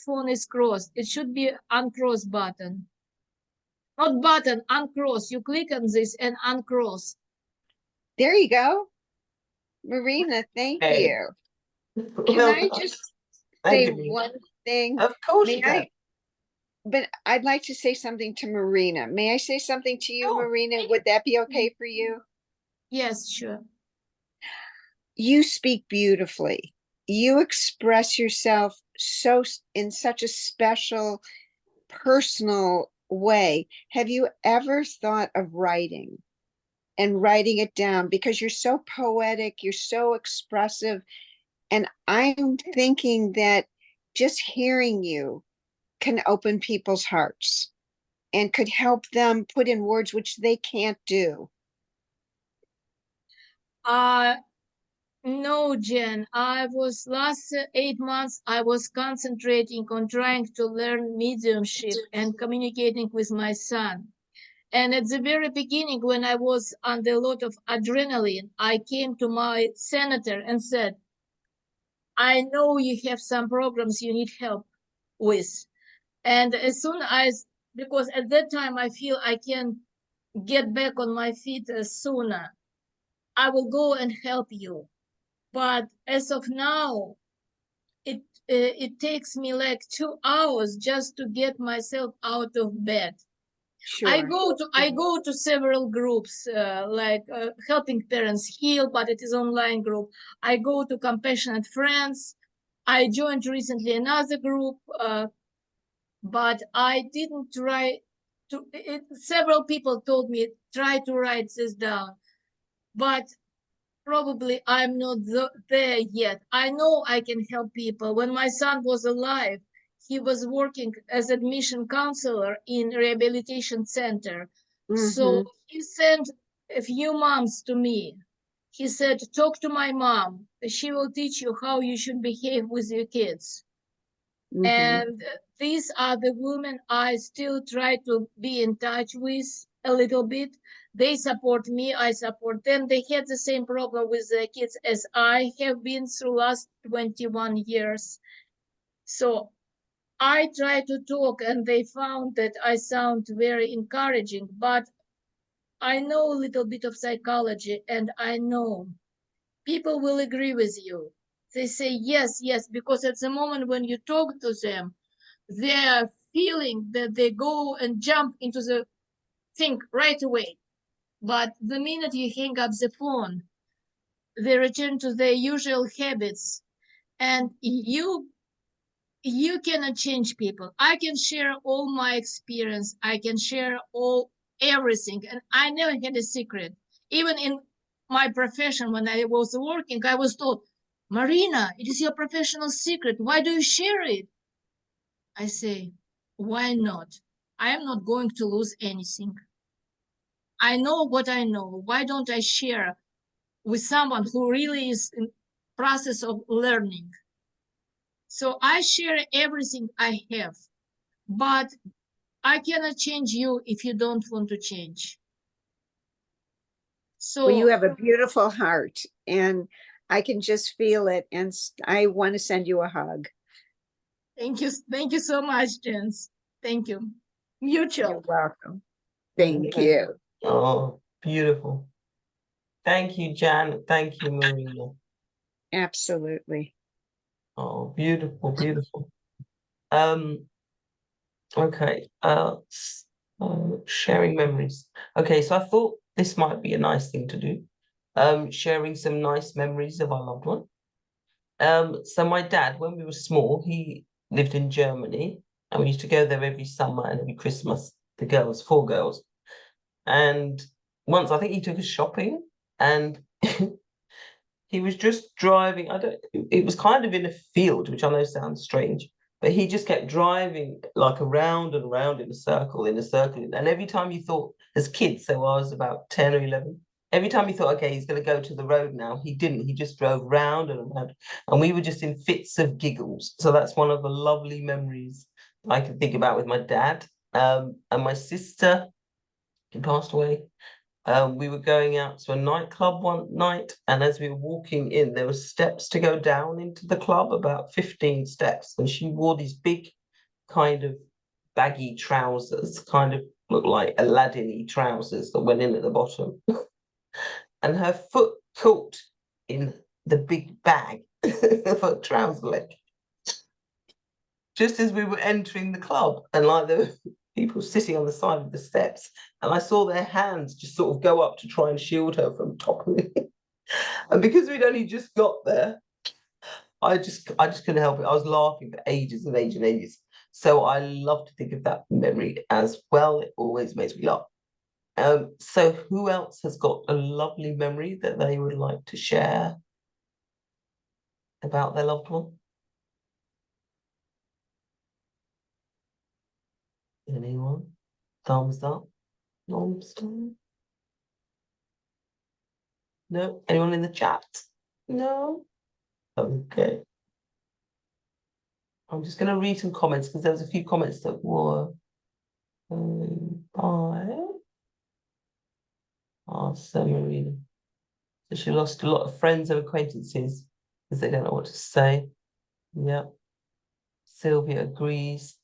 phone is crossed, it should be uncross button. Not button, uncross. You click on this and uncross. There you go. Marina, thank Okay. you. Can I just say Thank you. one thing? Of course May you can. But I'd like to say something to Marina. May I say something to you, Sure. Marina? Would that be okay for you? Yes, sure. You speak beautifully. You express yourself in such a special, personal way, have you ever thought of writing and writing it down? Because you're so poetic, you're so expressive. And I'm thinking that just hearing you can open people's hearts and could help them put in words which they can't do. No, Jen, I was last 8 months, I was concentrating on trying to learn mediumship and communicating with my son. And at the very beginning, when I was under a lot of adrenaline, I came to my senator and said, I know you have some programs you need help with. And as soon as, because at that time I feel I can get back on my feet sooner, I will go and help you. But as of now, it takes me like 2 hours just to get myself out of bed. Sure. I go to several groups like Helping Parents Heal, but it is online group. I go to Compassionate Friends. I joined recently another group, but I didn't try to. Several people told me try to write this down, but probably I'm not there yet. I know I can help people. When my son was alive, he was working as admission counselor in rehabilitation center. So he sent a few moms to me. He said, talk to my mom. She will teach you how you should behave with your kids. And these are the women I still try to be in touch with a little bit. They support me, I support them. They had the same problem with their kids as I have been through last 21 years. So I try to talk and they found that I sound very encouraging, but I know a little bit of psychology and I know people will agree with you. They say, yes, yes, because at the moment when you talk to them, they're feeling that they go and jump into the thing right away. But the minute you hang up the phone, they return to their usual habits. And you cannot change people. I can share all my experience. I can share everything. And I never had a secret. Even in my profession, when I was working, I was told, Marina, it is your professional secret. Why do you share it? I say, why not? I am not going to lose anything. I know what I know. Why don't I share with someone who really is in process of learning? So I share everything I have, but I cannot change you if you don't want to change. So well, you have a beautiful heart and I can just feel it. And I want to send you a hug. Thank you so much, Jens. Thank you. Mutual. You're welcome. Thank you. Oh, beautiful. Thank you, Jan. Thank you, Marina. Absolutely. Oh, beautiful, beautiful. Okay. Sharing memories. Okay, so I thought this might be a nice thing to do. Sharing some nice memories of our loved one. So my dad, when we were small, he lived in Germany, and we used to go there every summer and every Christmas. The girls, 4 girls, and once I think he took us shopping, and he was just driving. It was kind of in a field, which I know sounds strange, but he just kept driving like around and around in a circle, and every time you thought, as kids, so I was about 10 or 11. Every time he thought, okay, he's going to go to the road now, he didn't. He just drove round and around, and we were just in fits of giggles. So that's one of the lovely memories I can think about with my dad. And my sister, who passed away, we were going out to a nightclub one night, and as we were walking in, there were steps to go down into the club, about 15 steps, and she wore these big kind of baggy trousers, kind of looked like Aladdin-y trousers that went in at the bottom. And her foot caught in the big bag of her trouser leg just as we were entering the club, and like there were people sitting on the side of the steps, and I saw their hands just sort of go up to try and shield her from toppling. And because we'd only just got there, I just couldn't help it. I was laughing for ages and ages and ages. So I love to think of that memory as well. It always makes me laugh. So who else has got a lovely memory that they would like to share about their loved one? Anyone? Thumbs up? Thumbs down? No? Anyone in the chat? No? Okay. I'm just going to read some comments because there was a few comments that were by Marina. So she lost a lot of friends and acquaintances because they don't know what to say. Yeah. Sylvia agrees.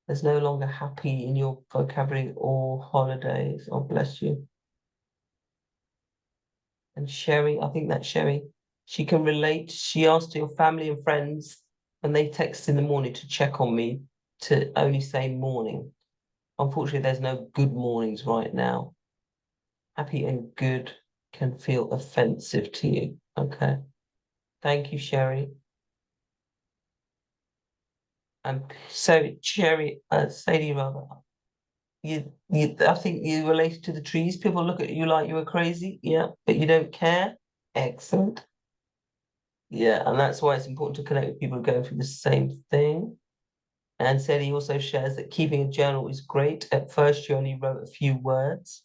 There's no longer happy in your vocabulary or holidays. Oh, bless you. And Sherry, I think that's Sherry. She can relate. She asked your family and friends when they text in the morning to check on me to only say morning. Unfortunately, there's no good mornings right now. Happy and good can feel offensive to you. Okay. Thank you, Sherry. And so, Sherry, Sadie, rather, I think you related to the trees. People look at you like you were crazy, yeah, but you don't care. Excellent. Yeah, and that's why it's important to connect with people who are going through the same thing. And Sadie also shares that keeping a journal is great. At first, you only wrote a few words.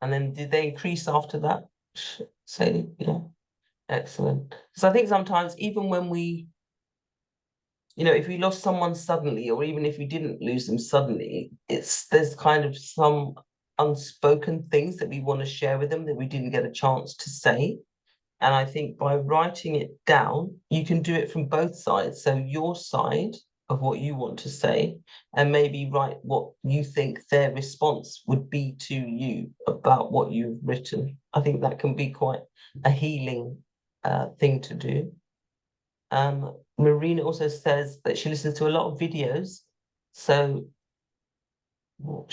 And then did they increase after that? Sadie, yeah, excellent. So I think sometimes even when we, if we lost someone suddenly, or even if we didn't lose them suddenly, there's kind of some unspoken things that we want to share with them that we didn't get a chance to say. And I think by writing it down, you can do it from both sides. So your side of what you want to say, and maybe write what you think their response would be to you about what you've written. I think that can be quite a healing thing to do. Marina also says that she listens to a lot of videos. So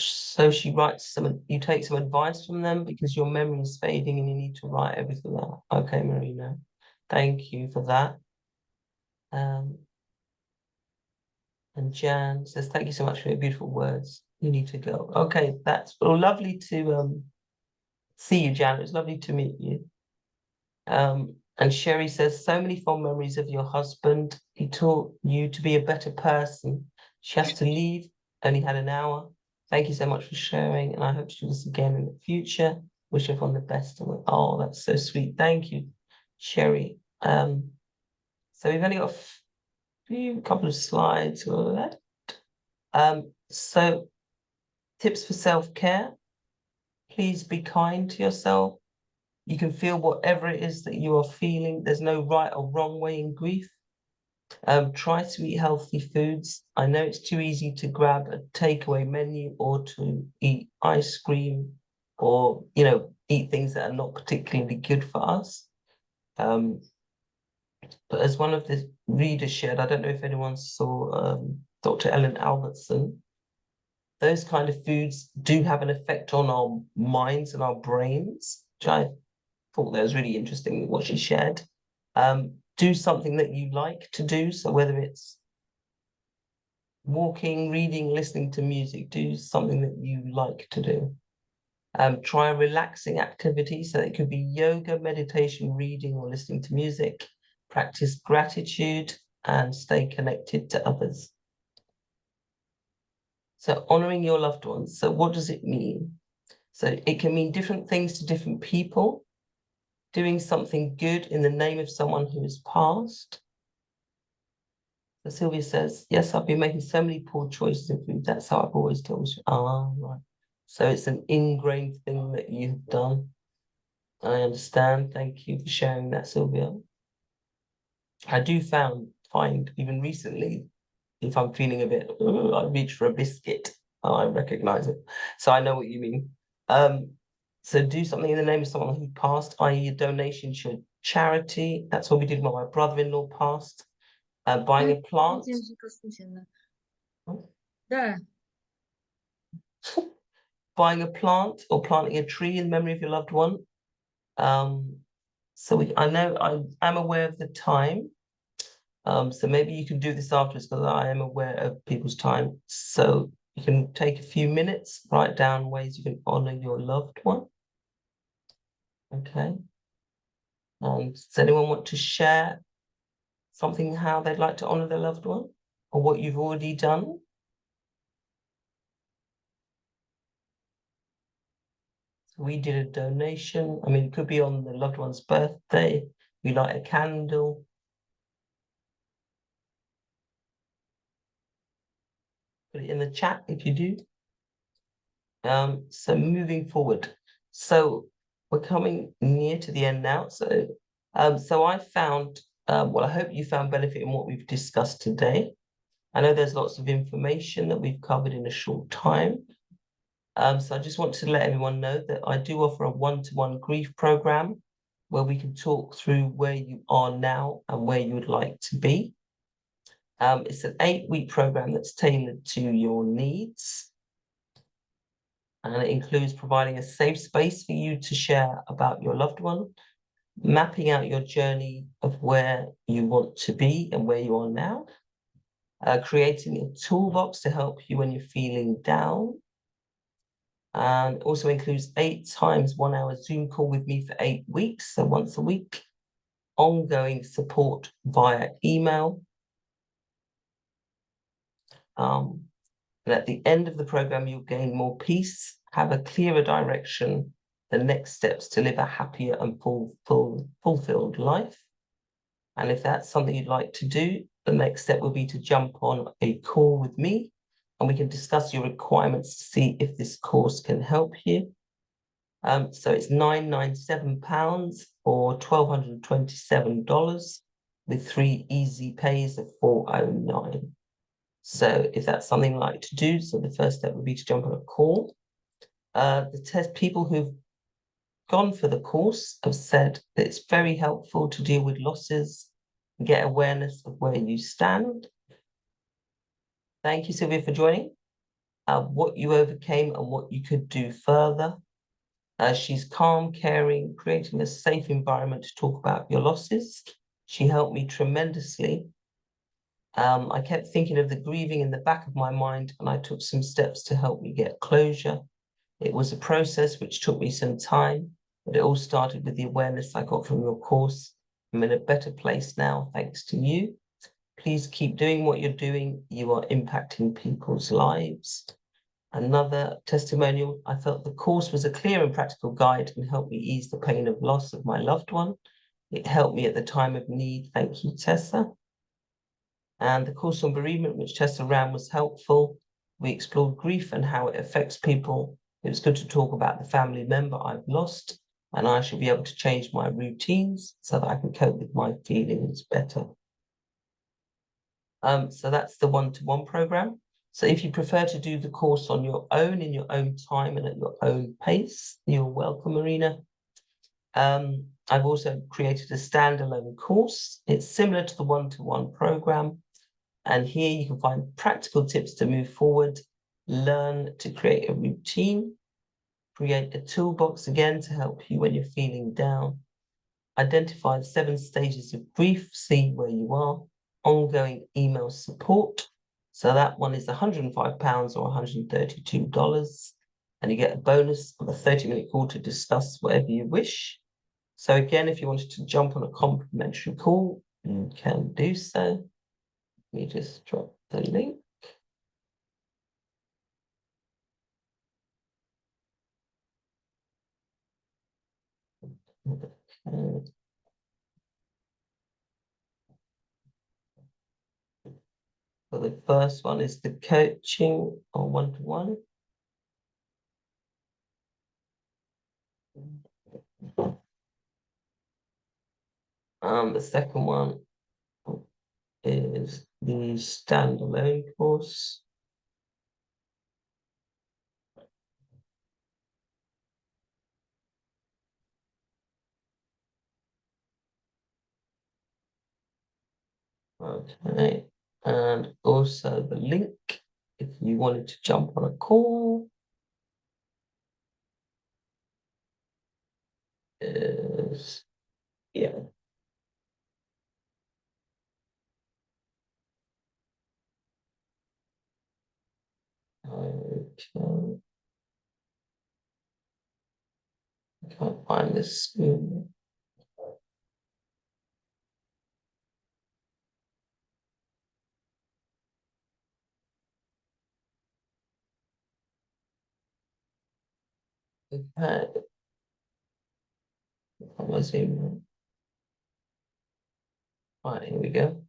she writes you take some advice from them because your memory is fading and you need to write everything out. Okay, Marina, thank you for that. And Jan says, thank you so much for your beautiful words. You need to go. Okay, that's lovely to see you, Jan. It was lovely to meet you. And Sherry says, so many fond memories of your husband. He taught you to be a better person. She has to leave, only had an hour. Thank you so much for sharing, and I hope to do this again in the future. Wish everyone the best. Oh, that's so sweet. Thank you, Sherry. So we've only got a couple of slides left. So tips for self-care. Please be kind to yourself. You can feel whatever it is that you are feeling. There's no right or wrong way in grief. Try to eat healthy foods. I know it's too easy to grab a takeaway menu or to eat ice cream or, eat things that are not particularly good for us. But as one of the readers shared, I don't know if anyone saw Dr. Ellen Albertson, those kind of foods do have an effect on our minds and our brains, which I thought that was really interesting what she shared. Do something that you like to do. So whether it's walking, reading, listening to music, do something that you like to do. Try a relaxing activity. So it could be yoga, meditation, reading, or listening to music. Practice gratitude and stay connected to others. So honoring your loved ones. So what does it mean? So it can mean different things to different people. Doing something good in the name of someone who has passed. So Sylvia says, yes, I've been making so many poor choices in food. That's how I've always told you. Ah, right. So it's an ingrained thing that you've done. I understand. Thank you for sharing that, Sylvia. I do find even recently, if I'm feeling a bit, I reach for a biscuit. I recognize it. So I know what you mean. So do something in the name of someone who passed, i.e. a donation to charity. That's what we did when my brother-in-law passed. Buying a plant. Buying a plant or planting a tree in memory of your loved one. I know I'm aware of the time. So maybe you can do this afterwards because I am aware of people's time. So you can take a few minutes, write down ways you can honor your loved one. Okay. And does anyone want to share something, how they'd like to honor their loved one, or what you've already done? So we did a donation. I mean, it could be on the loved one's birthday. We light a candle. Put it in the chat if you do. So moving forward. So we're coming near to the end now. So I found, well, I hope you found benefit in what we've discussed today. I know there's lots of information that we've covered in a short time. So I just want to let everyone know that I do offer a one-to-one grief program where we can talk through where you are now and where you would like to be. It's an 8-week program that's tailored to your needs. And it includes providing a safe space for you to share about your loved one, mapping out your journey of where you want to be and where you are now, creating a toolbox to help you when you're feeling down, and also includes 8 times 1 hour Zoom call with me for 8 weeks, so once a week, ongoing support via email. And at the end of the program, you'll gain more peace, have a clearer direction, the next steps to live a happier and fulfilled life. And if that's something you'd like to do, the next step will be to jump on a call with me and we can discuss your requirements to see if this course can help you. So it's £997 or $1,227 with 3 easy pays of $409. So if that's something you'd like to do, so the first step would be to jump on a call. The people who've gone for the course have said that it's very helpful to deal with losses and get awareness of where you stand. Thank you, Sylvia, for joining. What you overcame and what you could do further. She's calm, caring, creating a safe environment to talk about your losses. She helped me tremendously. I kept thinking of the grieving in the back of my mind, and I took some steps to help me get closure. It was a process which took me some time, but it all started with the awareness I got from your course. I'm in a better place now, thanks to you. Please keep doing what you're doing. You are impacting people's lives. Another testimonial, I felt the course was a clear and practical guide and helped me ease the pain of loss of my loved one. It helped me at the time of need. Thank you, Tessa. And the course on bereavement, which Tessa ran, was helpful. We explored grief and how it affects people. It was good to talk about the family member I've lost, and I should be able to change my routines so that I can cope with my feelings better. So that's the one-to-one program. So if you prefer to do the course on your own, in your own time and at your own pace, you're welcome, Marina. I've also created a standalone course. It's similar to the one-to-one program. And here you can find practical tips to move forward, learn to create a routine, create a toolbox again to help you when you're feeling down, identify the 7 stages of grief, see where you are, ongoing email support. So that one is £105 or $132. And you get a bonus of a 30-minute call to discuss whatever you wish. So again, if you wanted to jump on a complimentary call, you can do so. Let me just drop the link. Okay. So the first one is the coaching or one-to-one. The second one is the standalone course. Okay, and also the link if you wanted to jump on a call is, yeah. Okay. I can't find the screen. Okay. What was it? Right, here we go.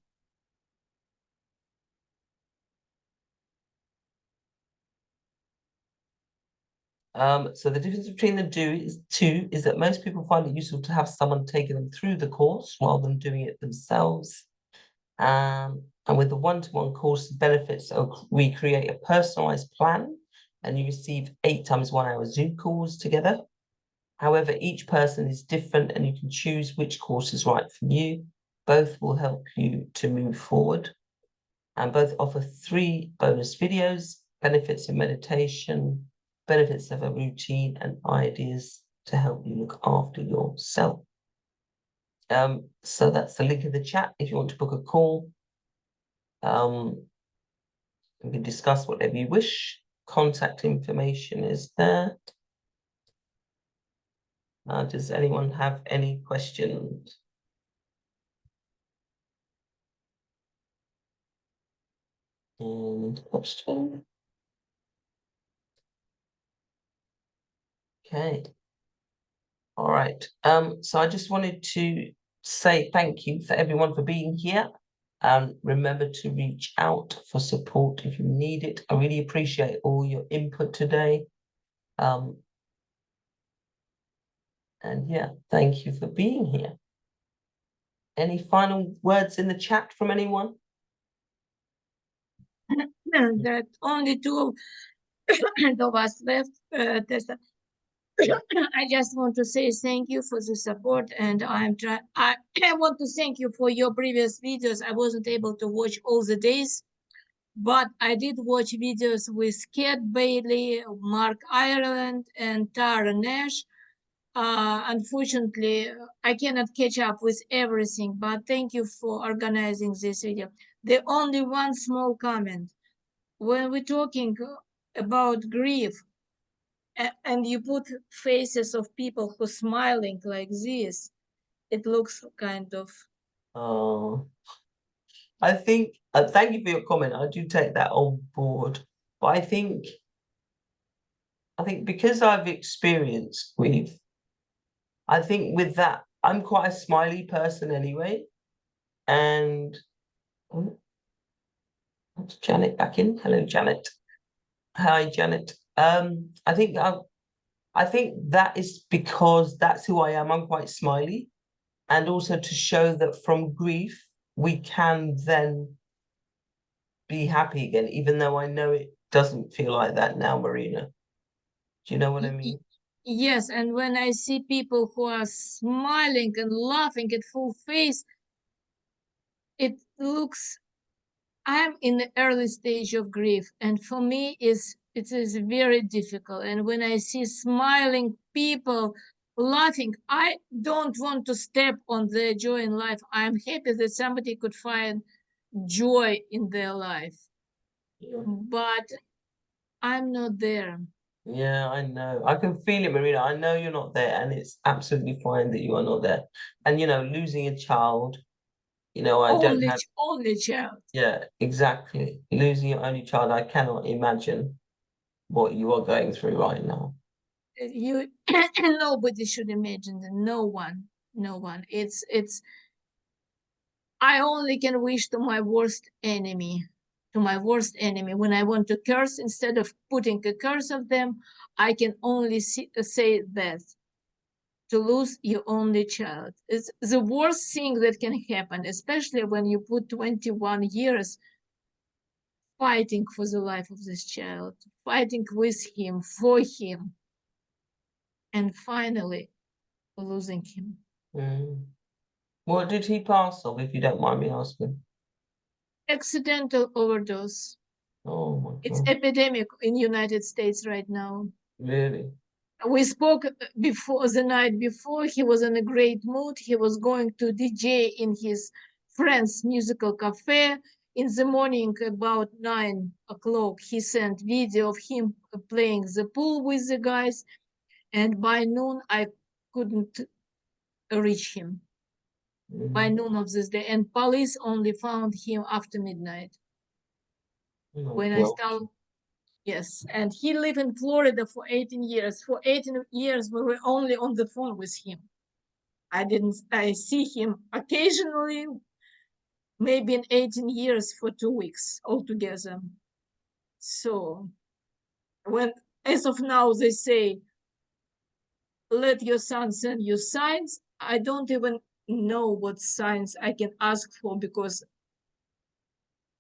So the difference between the two is that most people find it useful to have someone taking them through the course rather than doing it themselves. And with the one-to-one course, the benefits are we create a personalized plan and you receive 8 times 1 hour Zoom calls together. However, each person is different and you can choose which course is right for you. Both will help you to move forward. And both offer 3 bonus videos, benefits of meditation, benefits of a routine, and ideas to help you look after yourself. So that's the link in the chat if you want to book a call. We can discuss whatever you wish. Contact information is there. Does anyone have any questions? Question. Okay. All right. So I just wanted to say thank you for everyone for being here. Remember to reach out for support if you need it. I really appreciate all your input today. And yeah, thank you for being here. Any final words in the chat from anyone? That only 2 of us left, Tessa. I just want to say thank you for the support, and I want to thank you for your previous videos. I wasn't able to watch all the days, but I did watch videos with Kat Bailey, Mark Ireland, and Tara Nash. Unfortunately, I cannot catch up with everything, but thank you for organizing this video. The only one small comment. When we're talking about grief, and you put faces of people who are smiling like this, it looks kind of... I think, thank you for your comment. I do take that on board. But I think because I've experienced grief, I think with that, I'm quite a smiley person anyway. And that's Janet back in. Hello, Janet. Hi, Janet. I think that is because that's who I am. I'm quite smiley. And also to show that from grief, we can then be happy again, even though I know it doesn't feel like that now, Marina. Do you know what I mean? Yes, and when I see people who are smiling and laughing at full face, it looks... I'm in the early stage of grief, and for me it is very difficult. And when I see smiling people laughing, I don't want to step on their joy in life. I'm happy that somebody could find joy in their life, but I'm not there. Yeah, I know. I can feel it, Marina. I know you're not there, and it's absolutely fine that you are not there. And losing a child, I don't have... only child. Yeah, exactly. Losing your only child, I cannot imagine what you are going through right now. You nobody should imagine that. No one. It's I only can wish to my worst enemy. When I want to curse, instead of putting a curse of them, I can only say that. To lose your only child is the worst thing that can happen, especially when you put 21 years fighting for the life of this child, fighting with him, for him, and finally losing him. What did he pass of, if you don't mind me asking? Accidental overdose. Oh my It's God. epidemic in United States right now. Really? We spoke before, the night before. He was in a great mood. He was going to DJ in his friend's musical cafe. In the morning, about 9 o'clock, he sent video of him playing the pool with the guys. And by noon, I couldn't reach him. By noon of this day. And police only found him after midnight. When I started, yes. And he lived in Florida for 18 years. For 18 years, we were only on the phone with him. I see him occasionally, maybe in 18 years for 2 weeks altogether. So when, as of now, they say, let your son send you signs, I don't even know what signs I can ask for, because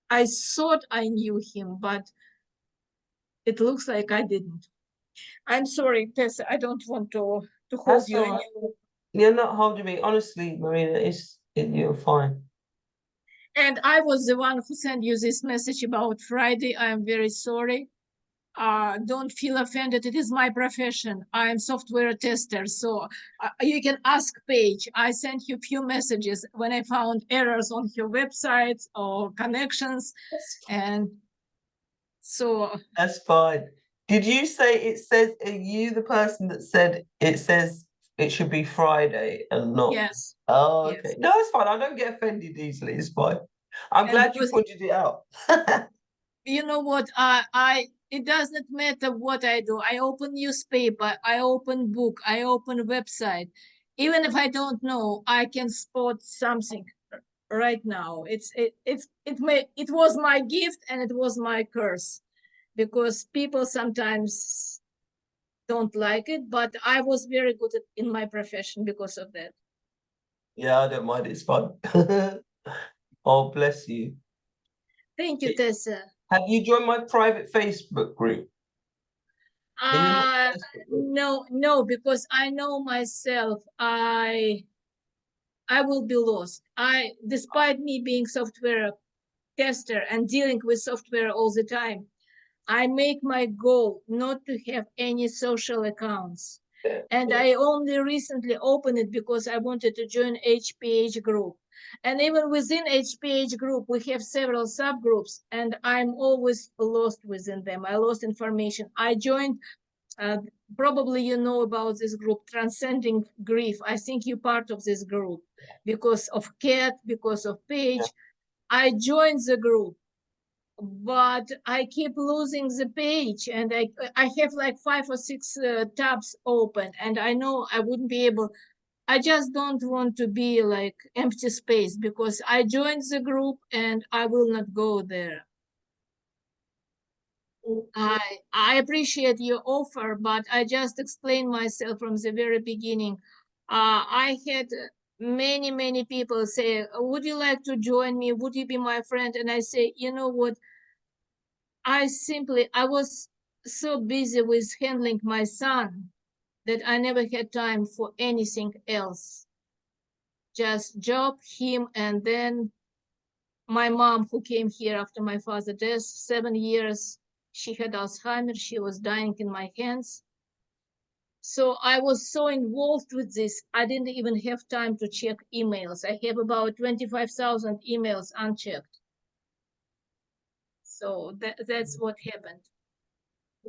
I thought I knew him, but it looks like I didn't. I'm sorry, Tessa, I don't want to hold That's you. all right. You're not holding me. Honestly, Marina, you're fine. And I was the one who sent you this message about Friday. I am very sorry. Don't feel offended. It is my profession. I am software tester, so you can ask Paige. I sent you few messages when I found errors on your website or connections, and so That's fine. Did you say it says, are you the person that said it says it should be Friday and not? yes. Oh, Yes. okay. No, it's fine. I don't get offended easily. It's fine. I'm And glad you because- pointed it out. You know what? It doesn't matter what I do. I open newspaper, I open book, I open website. Even if I don't know, I can spot something right now. It was my gift and it was my curse, because people sometimes don't like it, but I was very good in my profession because of that. Yeah, I don't mind. It's fun. Oh, bless you. Thank you, Tessa. Have you joined my private Facebook group? Are you in my Facebook group? No, because I know myself, I will be lost. Despite me being software tester and dealing with software all the time, I make my goal not to have any social accounts. Yeah, And yeah. I only recently opened it because I wanted to join HPH group. And even within HPH group, we have several subgroups, and I'm always lost within them. I lost information. I joined, probably you know about this group, Transcending Grief. I think you're part of this group because of Kat, because of Paige. Yeah. I joined the group, but I keep losing the page, and I have like 5 or 6 tabs open, and I know I wouldn't be able. I just don't want to be like empty space, because I joined the group and I will not go there. I appreciate your offer, but I just explained myself from the very beginning. I had many people say, would you like to join me? Would you be my friend? And I say, you know what? I was so busy with handling my son that I never had time for anything else. Just job, him, and then my mom, who came here after my father's death, 7 years. She had Alzheimer's. She was dying in my hands. So I was so involved with this, I didn't even have time to check emails. I have about 25,000 emails unchecked. So that's what happened.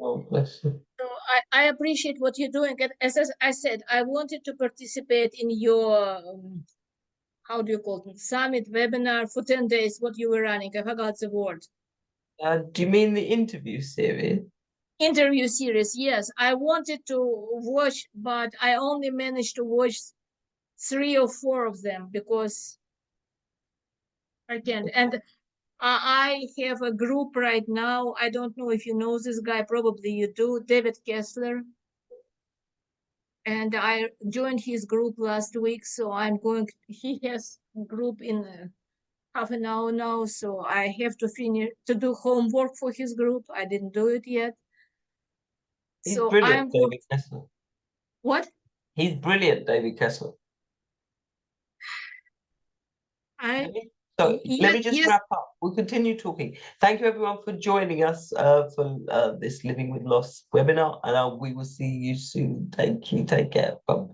Oh, bless you. So I appreciate what you're doing. And as I said, I wanted to participate in your, how do you call it, summit webinar for 10 days, what you were running. I forgot the word. Do you mean the interview series? Interview series, yes. I wanted to watch, but I only managed to watch 3 or 4 of them because I can't. And I have a group right now. I don't know if you know this guy, probably you do, David Kessler. And I joined his group last week, so he has group in half an hour now, so I have to do homework for his group. I didn't do it yet. He's So brilliant, David Kessler. What? He's brilliant, David Kessler. So let me just wrap up. We'll continue talking. Thank you everyone for joining us for this Living with Loss webinar, and we will see you soon. Thank you. Take care. Bye.